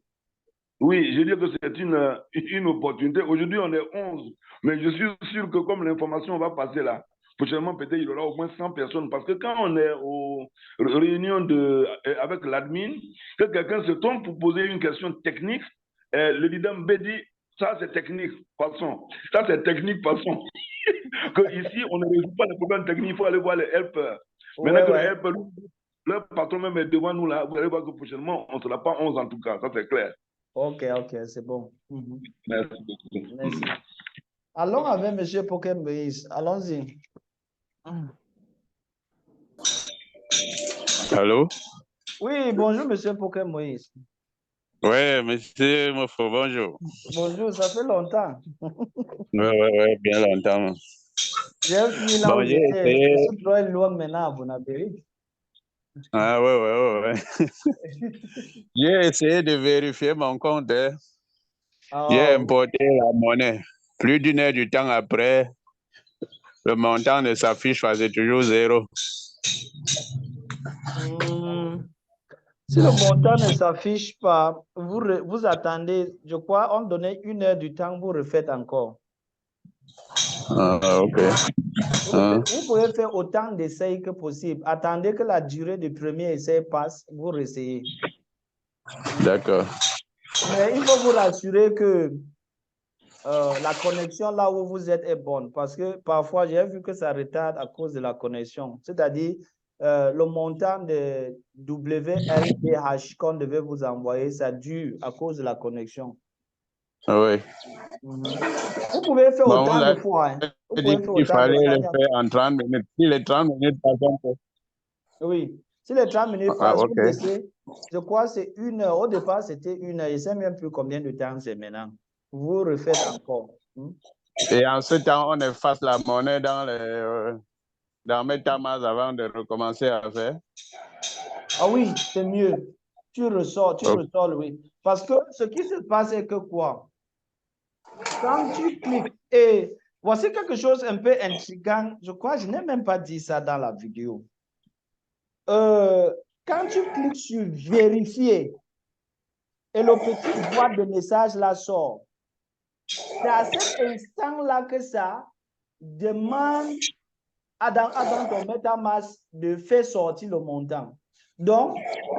Oui, je dis que c'est une opportunité. Aujourd'hui, on est 11, mais je suis sûr que comme l'information va passer là, prochainement, peut-être, il y aura au moins 100 personnes. Parce que quand on est aux réunions avec l'admin, que quelqu'un se trompe pour poser une question technique, le leader B dit, ça c'est technique, passons. Ça c'est technique, passons. Que ici, on ne résout pas les problèmes techniques, il faut aller voir les helpers. Maintenant que les helpers, leur patron même est devant nous là, vous allez voir que prochainement, on ne sera pas 11 en tout cas, ça c'est clair. Ok, c'est bon. Merci beaucoup. Merci. Allons avec M. Pokem Moïse. Allons-y. Allô? Oui, bonjour, M. Pokem Moïse. Oui, monsieur Mofo, bonjour. Bonjour, ça fait longtemps. Oui, bien longtemps. J'ai fini là où j'étais. Je suis trop loin maintenant à Bonabéry. Ah, oui. J'ai essayé de vérifier mon compte. J'ai importé la monnaie. Plus d'une heure du temps après, le montant ne s'affiche pas, c'est toujours 0. Si le montant ne s'affiche pas, vous attendez, je crois, on donnait 1 heure du temps, vous refaites encore. Ok. Vous pouvez faire autant d'essais que possible. Attendez que la durée du premier essai passe, vous réessayez. D'accord. Mais il faut vous rassurer que la connexion là où vous êtes est bonne, parce que parfois j'ai vu que ça retarde à cause de la connexion. C'est-à-dire le montant de WLTH qu'on devait vous envoyer, ça dure à cause de la connexion. Oui. Vous pouvez faire autant de fois. Hein. Vous pouvez faire Il autant de fallait fois. le faire en 30 minutes. Si les 30 minutes passent, oui. Si les 30 minutes passent, vous laissez, je crois que c'est 1 heure. Au départ, c'était 1 heure. Je ne sais même plus combien de temps c'est maintenant. Vous refaites encore. Et en ce temps, on efface la monnaie dans MetaMask avant de recommencer à faire. Ah oui, c'est mieux. Tu ressors, oui. Parce que ce qui se passe, c'est que quoi? Quand tu cliques, et voici quelque chose un peu intriguant. Je crois, je n'ai même pas dit ça dans la vidéo. Quand tu cliques sur vérifier et le petit boîte de message là sort, c'est à cet instant-là que ça demande dans ton MetaMask de faire sortir le montant. Donc,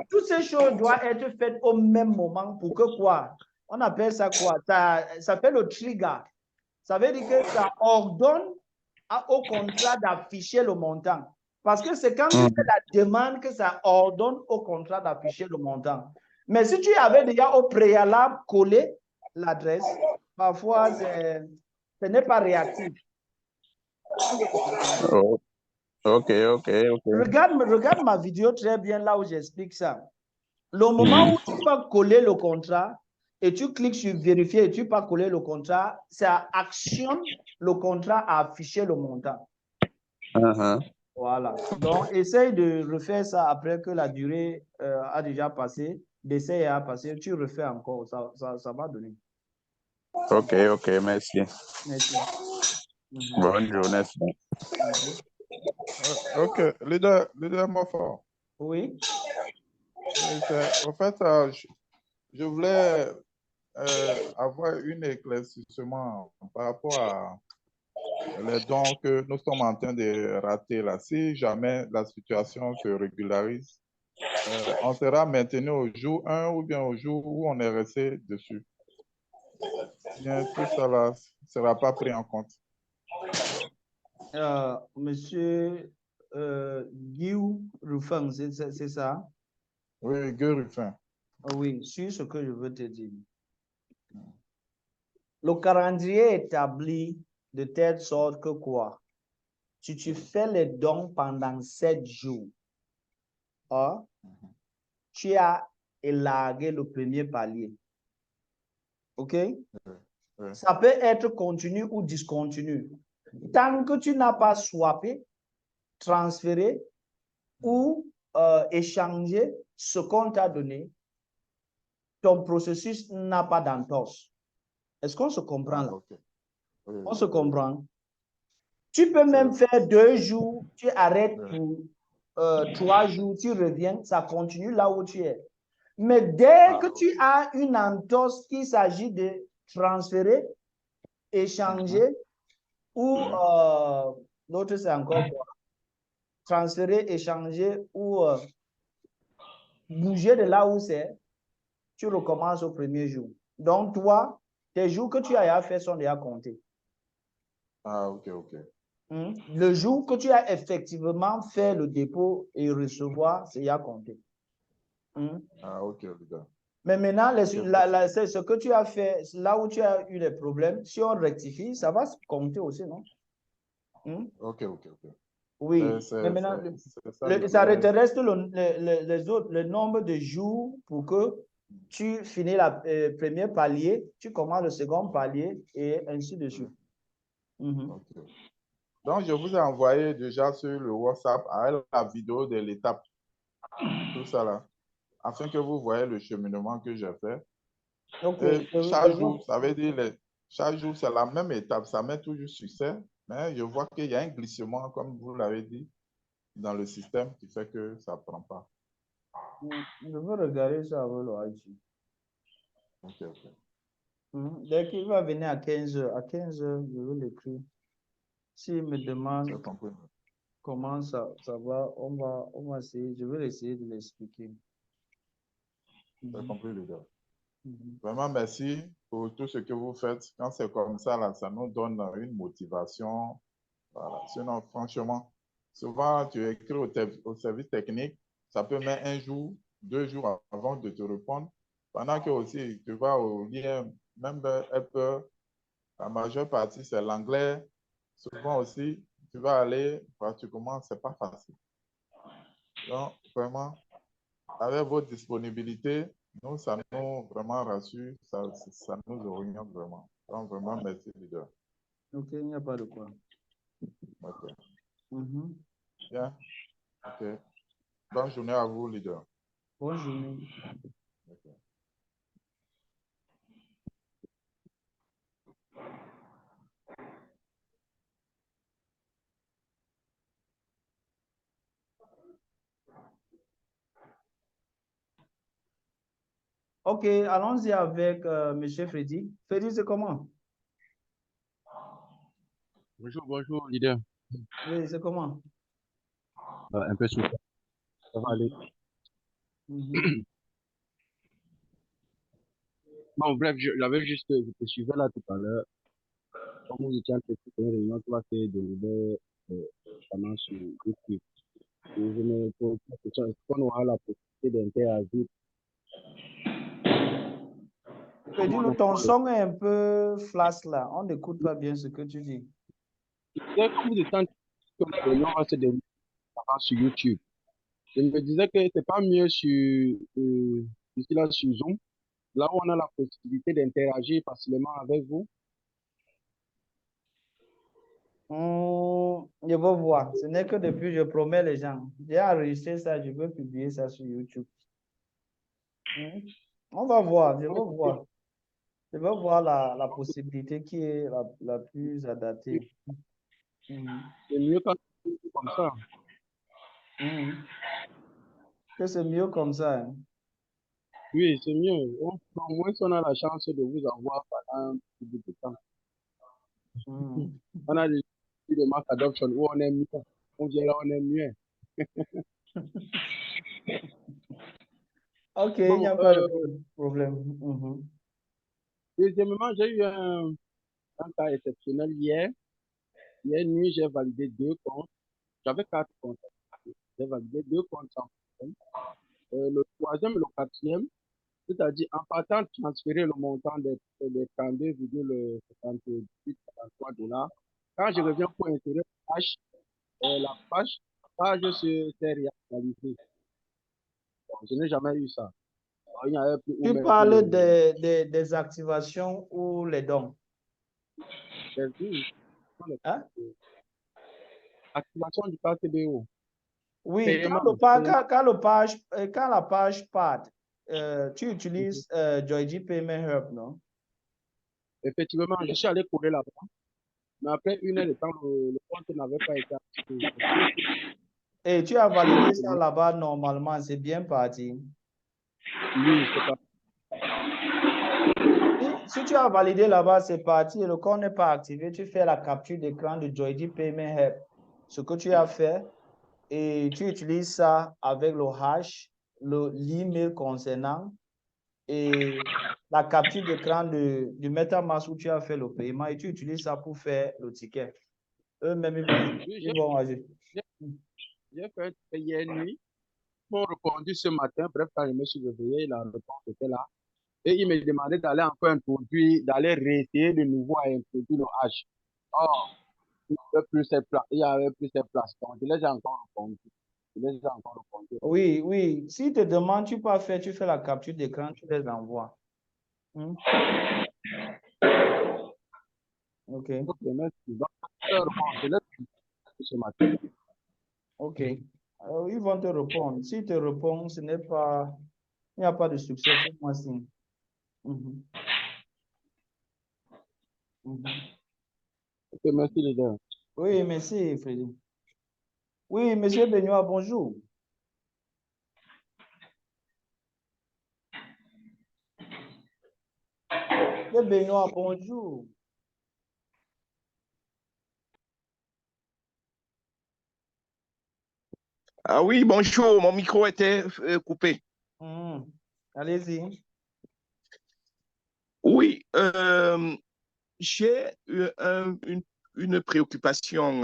toutes ces choses doivent être faites au même moment pour que quoi? On appelle ça quoi? Ça fait le trigger. Ça veut dire que ça ordonne au contrat d'afficher le montant. Parce que c'est quand tu fais la demande que ça ordonne au contrat d'afficher le montant. Mais si tu avais déjà au préalable collé l'adresse, parfois, ce n'est pas réactif. Ok. Regarde ma vidéo très bien là où j'explique ça. Le moment où tu peux coller le contrat et tu cliques sur vérifier et tu peux coller le contrat, ça actionne le contrat à afficher le montant. Voilà. Donc, essaye de refaire ça après que la durée a déjà passé, l'essai a passé, tu refais encore, ça va donner. Ok, merci. Merci. Bonne journée. Ok, leader Mofo. Oui. En fait, je voulais avoir un éclaircissement par rapport à les dons que nous sommes en train de rater là. Si jamais la situation se régularise, on sera maintenu au jour 1 ou bien au jour où on est resté dessus. Bien, tout ça là ne sera pas pris en compte. Monsieur Guy Ruffin, c'est ça? Oui, Guy Ruffin. Oui, sur ce que je veux te dire. Le calendrier est établi de telle sorte que quoi? Si tu fais les dons pendant 7 jours, tu as élargué le premier palier. OK? Oui. Ça peut être continu ou discontinu. Tant que tu n'as pas swappé, transféré ou échangé ce qu'on t'a donné, ton processus n'a pas d'entorse. Est-ce qu'on se comprend là? Okay. Oui, on se comprend. Tu peux même faire 2 jours, tu arrêtes pour 3 jours, tu reviens, ça continue là où tu es. Mais dès que tu as une entorse qu'il s'agit de transférer, échanger ou L'autre, c'est encore quoi? Transférer, échanger ou bouger de là où c'est. Tu recommences au premier jour. Donc, toi, tes jours que tu as fait sont déjà comptés. Ah, ok, ok. Le jour que tu as effectivement fait le dépôt et recevoir, c'est déjà compté. Ah, ok, leader. Mais maintenant, ce que tu as fait, là où tu as eu des problèmes, si on rectifie, ça va se compter aussi, non? Ok, ok, ok. Oui, mais maintenant, ça te reste le nombre de jours pour que tu finis le premier palier, tu commences le second palier et ainsi de suite. Okay. Donc, je vous ai envoyé déjà sur le WhatsApp avec la vidéo de l'étape, tout ça là, afin que vous voyez le cheminement que j'ai fait. Okay. Chaque jour, ça veut dire, chaque jour, c'est la même étape, ça met toujours succès, mais je vois qu'il y a un glissement, comme vous l'avez dit, dans le système qui fait que ça ne prend pas. Je veux regarder ça avec le IT. Ok, ok. Dès qu'il va venir à 15h, je vais l'écrire. S'il me demande comment ça va, on va essayer, je vais essayer de l'expliquer. J'ai compris, leader. Vraiment, merci pour tout ce que vous faites. Quand c'est comme ça, là, ça nous donne une motivation. Voilà. Sinon, franchement, souvent, tu écris au service technique, ça peut mettre un jour, 2 jours avant de te répondre. Pendant que aussi, tu vas au lien, même Apple, la majeure partie, c'est l'anglais. Souvent aussi, tu vas aller, pratiquement, ce n'est pas facile. Donc, vraiment, avec votre disponibilité, nous, ça nous vraiment rassure, ça nous oriente vraiment. Donc, vraiment, merci, leader. Ok, il n'y a pas de quoi. Ok. Bien. Ok. Bonne journée à vous, leader. Bonne journée. Okay. Ok, allons-y avec M. Freddy. Freddy, c'est comment? Bonjour, leader. Oui, c'est comment? Un peu souffrant. Ça va aller. Bon, bref, j'avais juste, je te suivais là tout à l'heure. Comme vous étiez en train de faire une réunion qui va se dérouler pendant sur YouTube. Et je me pose la question, est-ce qu'on aura la possibilité d'interagir? Freddy, ton son est un peu flash là. On n'écoute pas bien ce que tu dis. Comme vous étiez en train de faire une réunion va se dérouler sur YouTube. Je me disais que c'est pas mieux ici là sur Zoom, là où on a la possibilité d'interagir facilement avec vous. Je vais voir. Ce n'est que depuis, je promets les gens. J'ai enregistré ça, je veux publier ça sur YouTube. On va voir, je vais voir. Je vais voir la possibilité qui est la plus adaptée. C'est mieux quand c'est comme ça. Que c'est mieux comme ça. Hein? Oui, c'est mieux. Au moins, on a la chance de vous avoir pendant un petit bout de temps. On a des marques adoption où on aime mieux. On vient là, on aime mieux. Ok, il n'y a pas de problème. Deuxièmement, j'ai eu un cas exceptionnel hier. Hier nuit, j'ai validé 2 comptes. J'avais 4 comptes. J'ai validé 2 comptes sans problème. Le troisième et le quatrième, c'est-à-dire en partant de transférer le montant des 32,78-43 $. Quand je reviens pour insérer la page s'est réactualisée. Je n'ai jamais eu ça. Tu parles des activations ou les dons? Hein? Activation du KTBO. Oui, quand la page part, tu utilises Joyji Payment Hub, non? Effectivement, je suis allé coller là-bas. Mais après 1 heure de temps, le compte n'avait pas été activé. Et tu as validé ça là-bas normalement, c'est bien parti. Oui, c'est pas. Si tu as validé là-bas, c'est parti et le compte n'est pas activé, tu fais la capture d'écran de Joyji Payment Hub ce que tu as fait et tu utilises ça avec le hash, l'email concernant et la capture d'écran du MetaMask où tu as fait le paiement et tu utilises ça pour faire le ticket. Eux-mêmes, ils vont agir. J'ai fait hier nuit. Ils m'ont répondu ce matin. Bref, quand je me suis réveillé, la réponse était là. Et il me demandait d'aller encore introduire, d'aller réessayer de nouveau à introduire le hash. Or, il n'y avait plus cette place. Il y avait plus cette place. Donc, je les ai encore répondu. Je les ai encore répondu. Oui, oui. Si te demandent, tu peux faire, tu fais la capture d'écran, tu les envoies. OK. Ok, merci. Donc, je les ai ce matin. OK. Ils vont te répondre. S'ils te répondent, ce n'est pas, il n'y a pas de succès, fais-moi signe. Ok, merci, leader. Oui, merci, Frédéric. Oui, monsieur Benoît, bonjour. Monsieur Benoît, bonjour. Ah oui, bonjour, mon micro était coupé. Allez-y. Oui, j'ai une préoccupation,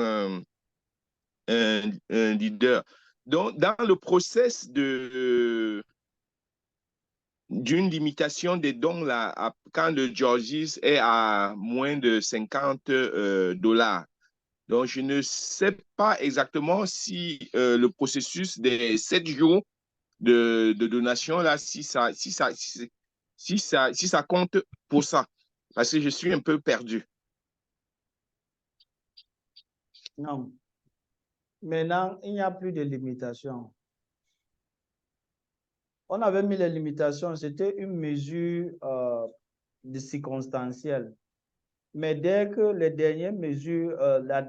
un leader. Donc, dans le process d'une limitation des dons, là, quand le Georgis est à moins de 50 $, donc je ne sais pas exactement si le processus des 7 jours de donation, là, si ça compte pour ça. Parce que je suis un peu perdu. Non. Maintenant, il n'y a plus de limitation. On avait mis les limitations, c'était une mesure circonstancielle. Mais dès que les dernières mesures,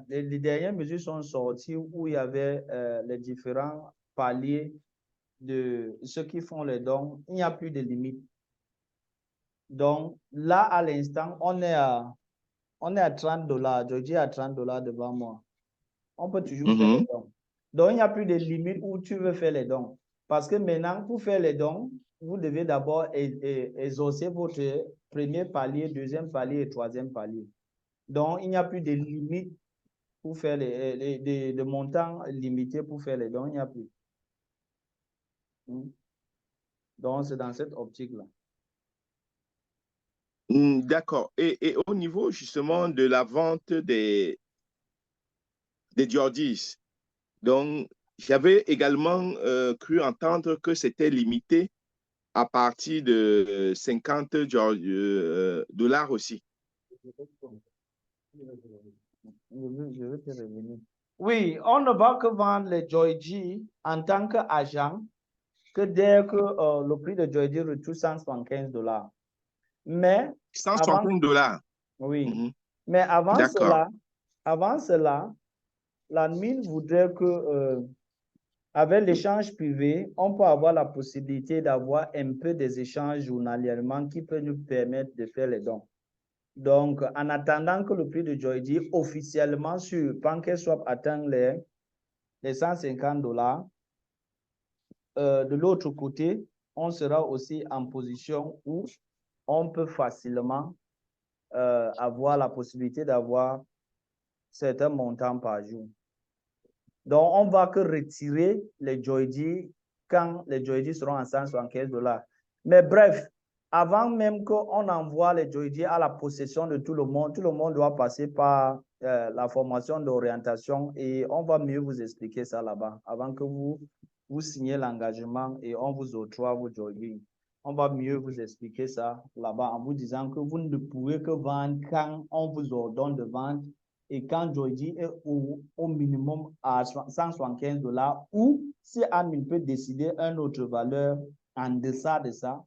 les dernières mesures sont sorties où il y avait les différents paliers de ceux qui font les dons, il n'y a plus de limite. Donc là, à l'instant, on est à 30 $. Je dis à 30 $ devant moi. On peut toujours faire les dons. Donc, il n'y a plus de limite où tu veux faire les dons. Parce que maintenant, pour faire les dons, vous devez d'abord exaucer votre premier palier, deuxième palier et troisième palier. Donc, il n'y a plus de limite pour faire de montants limités pour faire les dons. Il n'y a plus. Donc, c'est dans cette optique-là. D'accord. Et au niveau justement de la vente des Georgis, donc j'avais également cru entendre que c'était limité à partir de 50 $ aussi. Je vais te revenir. Oui, on ne va que vendre les Georgis en tant qu'agent que dès que le prix de Georgie retrouve 175 $. Mais 175 $. Oui. Mais avant cela, l'admin voudrait que avec l'échange privé, on peut avoir la possibilité d'avoir un peu des échanges journalièrement qui peut nous permettre de faire les dons. Donc, en attendant que le prix de Georgie officiellement sur PancakeSwap atteigne les 150 $, de l'autre côté, on sera aussi en position où on peut facilement avoir la possibilité d'avoir certains montants par jour. Donc, on ne va que retirer les Georgie quand les Georgie seront à 175 $. Mais bref, avant même qu'on envoie les Georgie à la possession de tout le monde doit passer par la formation d'orientation et on va mieux vous expliquer ça là-bas avant que vous signez l'engagement et on vous octroie vos Georgie. On va mieux vous expliquer ça là-bas en vous disant que vous ne pouvez que vendre quand on vous ordonne de vendre et quand Georgie est au minimum à 175 $ ou si admin peut décider une autre valeur en deçà de ça,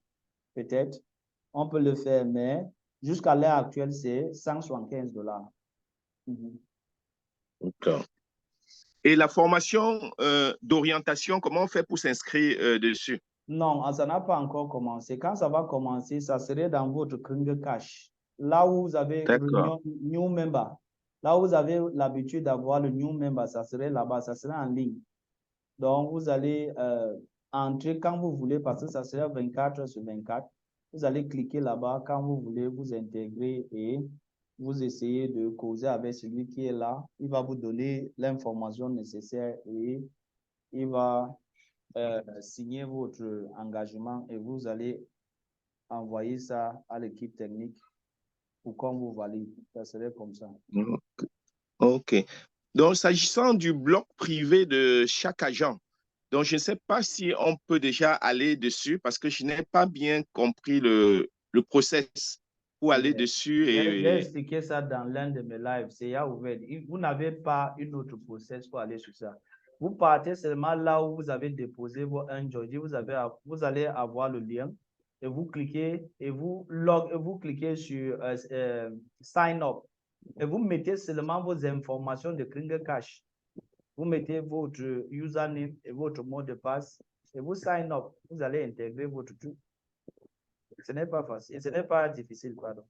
peut-être, on peut le faire, mais jusqu'à l'heure actuelle, c'est 175 $. D'accord. Et la formation d'orientation, comment on fait pour s'inscrire dessus? Non, ça n'a pas encore commencé. Quand ça va commencer, ça serait dans votre Kringle Cash. Là où vous avez réunion New Member. Là où vous avez l'habitude d'avoir le new member, ça serait là-bas, ça serait en ligne. Donc, vous allez entrer quand vous voulez parce que ça serait 24 sur 24. Vous allez cliquer là-bas quand vous voulez vous intégrer et vous essayez de causer avec celui qui est là. Il va vous donner l'information nécessaire et il va signer votre engagement et vous allez envoyer ça à l'équipe technique pour qu'on vous valide. Ça serait comme ça. OK. Donc, s'agissant du bloc privé de chaque agent, donc je ne sais pas si on peut déjà aller dessus parce que je n'ai pas bien compris le process pour aller dessus. J'ai expliqué ça dans l'un de mes lives. C'est ouvert. Vous n'avez pas une autre process pour aller sur ça. Vous partez seulement là où vous avez déposé vos Georgie. Vous allez avoir le lien et vous cliquez et vous cliquez sur sign up et vous mettez seulement vos informations de Kringer Cash. Vous mettez votre username et votre mot de passe et vous sign up. Vous allez intégrer votre truc. Ce n'est pas facile, ce n'est pas difficile, pardon.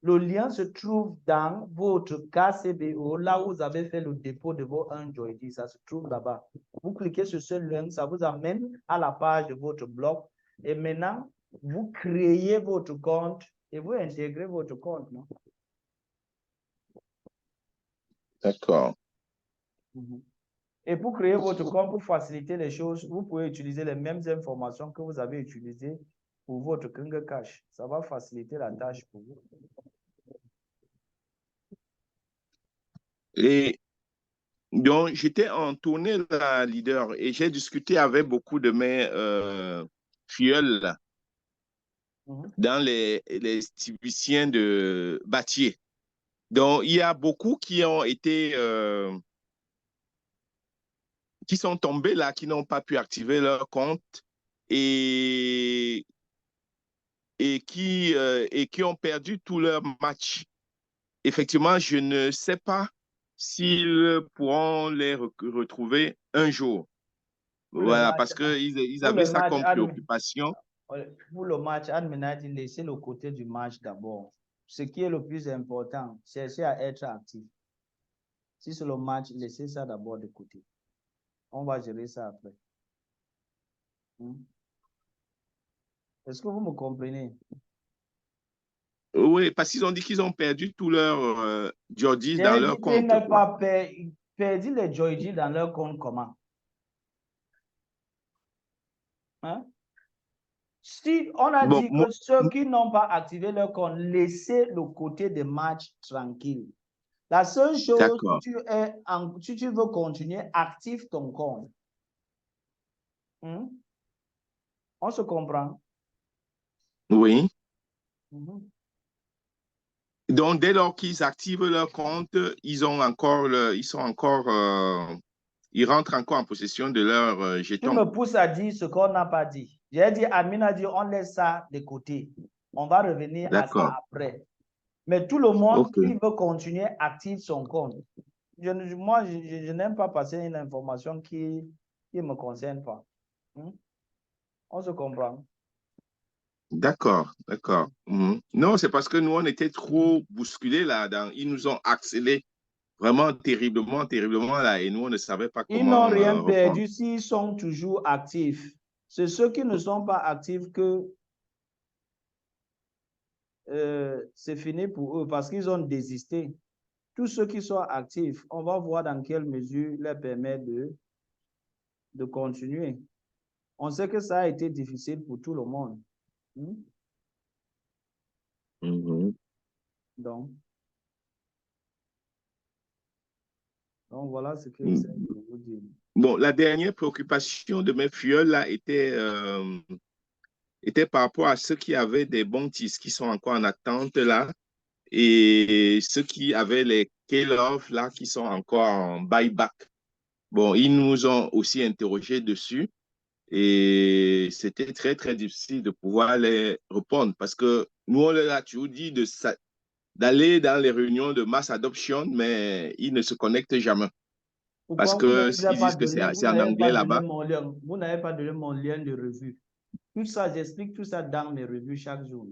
Le lien se trouve dans votre KCBO, là où vous avez fait le dépôt de vos Android. Ça se trouve là-bas. Vous cliquez sur ce lien, ça vous amène à la page de votre blog. Et maintenant, vous créez votre compte et vous intégrez votre compte. Non? D'accord. Et pour créer votre compte, pour faciliter les choses, vous pouvez utiliser les mêmes informations que vous avez utilisées pour votre Kringer Cash. Ça va faciliter la tâche pour vous. Et donc, j'étais en tournée là, leader, et j'ai discuté avec beaucoup de mes filleuls là, dans les distributiens de Bâtier. Donc, il y a beaucoup qui ont été, qui sont tombés là, qui n'ont pas pu activer leur compte et qui ont perdu tout leur match. Effectivement, je ne sais pas s'ils pourront les retrouver un jour. Voilà, parce qu'ils avaient ça comme préoccupation. Pour le match, laissez le côté du match d'abord. Ce qui est le plus important, cherchez à être actif. Si c'est le match, laissez ça d'abord de côté. On va gérer ça après. Est-ce que vous me comprenez? Oui, parce qu'ils ont dit qu'ils ont perdu tout leur Georgie dans leur compte. Ils n'ont pas perdu les Georgie dans leur compte comment? Hein? Si on a dit que ceux qui n'ont pas activé leur compte, laissez le côté des matchs tranquille. La seule chose, si tu veux continuer, active ton compte. On se comprend? Oui. Donc, dès lors qu'ils activent leur compte, ils rentrent encore en possession de leur jeton. Tu me pousses à dire ce qu'on n'a pas dit. J'ai dit, Admin a dit, on laisse ça de côté. On va revenir à ça après. Mais tout le monde qui veut continuer active son compte. Moi, je n'aime pas passer une information qui ne me concerne pas. On se comprend. D'accord. Non, c'est parce que nous, on était trop bousculés là. Ils nous ont accéléré vraiment terriblement là, et nous, on ne savait pas comment. Ils n'ont rien perdu s'ils sont toujours actifs. C'est ceux qui ne sont pas actifs que c'est fini pour eux parce qu'ils ont désisté. Tous ceux qui sont actifs, on va voir dans quelle mesure leur permet de continuer. On sait que ça a été difficile pour tout le monde. Donc voilà ce que j'essaie de vous dire. Bon, la dernière préoccupation de mes filleuls là était par rapport à ceux qui avaient des bons titres qui sont encore en attente là, et ceux qui avaient les K-Love là qui sont encore en buyback. Bon, ils nous ont aussi interrogés dessus et c'était très, très difficile de pouvoir les répondre parce que nous, on leur a toujours dit d'aller dans les réunions de mass adoption, mais ils ne se connectent jamais. Parce qu'ils disent que c'est en anglais là-bas. Vous n'avez pas donné mon lien de revue. Tout ça, j'explique tout ça dans mes revues chaque jour.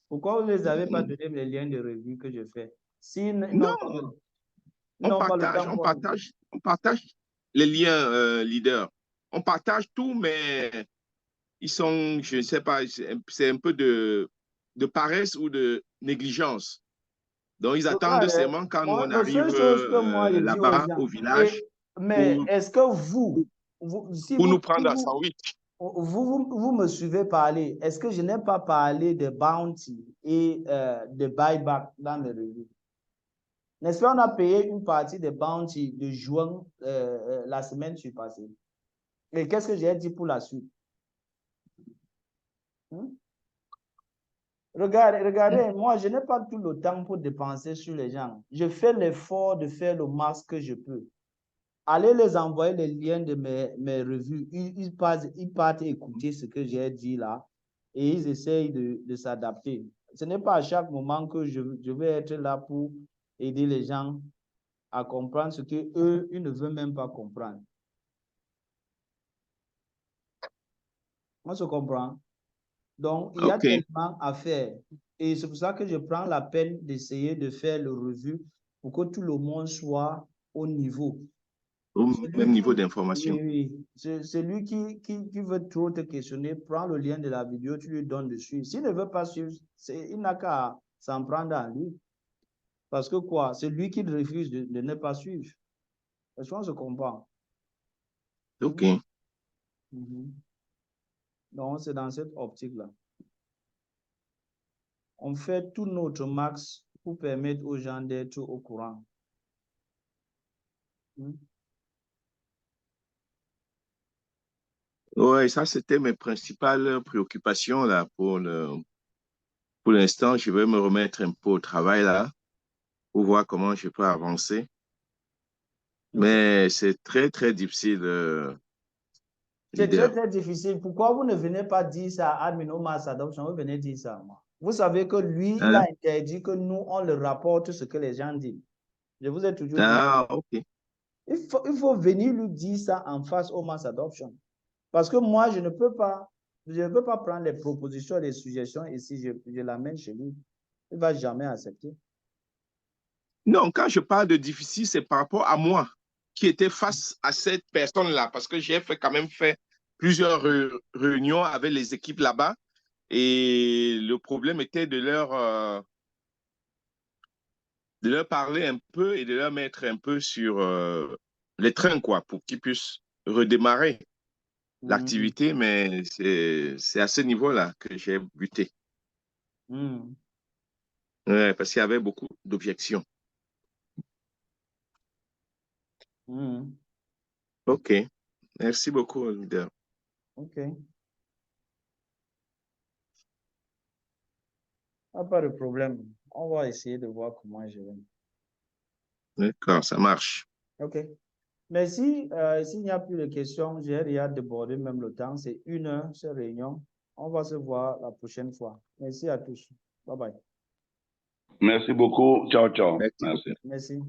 Pourquoi vous ne les avez pas donné les liens de revue que je fais? Non, on partage les liens, leader. On partage tout, mais ils sont, je ne sais pas, c'est un peu de paresse ou de négligence. Donc, ils attendent seulement quand on la arrive seule chose que moi je dis aux là-bas, gens, au village, mais est-ce que si pour nous prendre à sandwich. Vous me suivez parler, est-ce que je n'ai pas parlé de bounty et de buyback dans mes revues? N'est-ce pas, on a payé une partie de bounty de juin la semaine passée. Et qu'est-ce que j'ai dit pour la suite? Regardez, moi, je n'ai pas tout le temps pour dépenser sur les gens. Je fais l'effort de faire le max que je peux. Allez les envoyer les liens de mes revues. Ils partent écouter ce que j'ai dit là et ils essayent de s'adapter. Ce n'est pas à chaque moment que je vais être là pour aider les gens à comprendre ce qu'eux, ils ne veulent même pas comprendre. On se comprend? Donc, il y a tellement à faire. Et c'est pour ça que je prends la peine d'essayer de faire le revue pour que tout le monde soit au niveau. Au même niveau d'information. Oui, oui. Celui qui veut trop te questionner, prends le lien de la vidéo, tu lui donnes dessus. S'il ne veut pas suivre, il n'a qu'à s'en prendre à lui. Parce que quoi? C'est lui qui refuse de ne pas suivre. Est-ce qu'on se comprend? OK. Donc, c'est dans cette optique-là. On fait tout notre max pour permettre aux gens d'être au courant. Oui, ça, c'était mes principales préoccupations là pour l'instant. Je vais me remettre un peu au travail là pour voir comment je peux avancer. Mais c'est très, très difficile. C'est très, très difficile. Pourquoi vous ne venez pas dire ça à Admin Mass Adoption? Vous venez dire ça à moi. Vous savez que lui, il a interdit que nous, on le rapporte ce que les gens disent. Je vous ai toujours dit. Ah, OK. Il faut venir lui dire ça en face au Mass Adoption. Parce que moi, je ne peux pas prendre les propositions, les suggestions et si je l'amène chez lui, il ne va jamais accepter. Non, quand je parle de difficile, c'est par rapport à moi qui était face à cette personne-là, parce que j'ai quand même fait plusieurs réunions avec les équipes là-bas et le problème était de leur parler un peu et de leur mettre un peu sur les trains, quoi, pour qu'ils puissent redémarrer l'activité, mais c'est à ce niveau-là que j'ai buté. Ouais, parce qu'il y avait beaucoup d'objections. OK. Merci beaucoup, leader. OK. Pas de problème. On va essayer de voir comment je vais. D'accord, ça marche. OK. Merci. S'il n'y a plus de questions, j'ai déjà débordé même le temps. C'est 1 heure, cette réunion. On va se voir la prochaine fois. Merci à tous. Bye bye. Merci beaucoup. Ciao, ciao. Merci. Merci.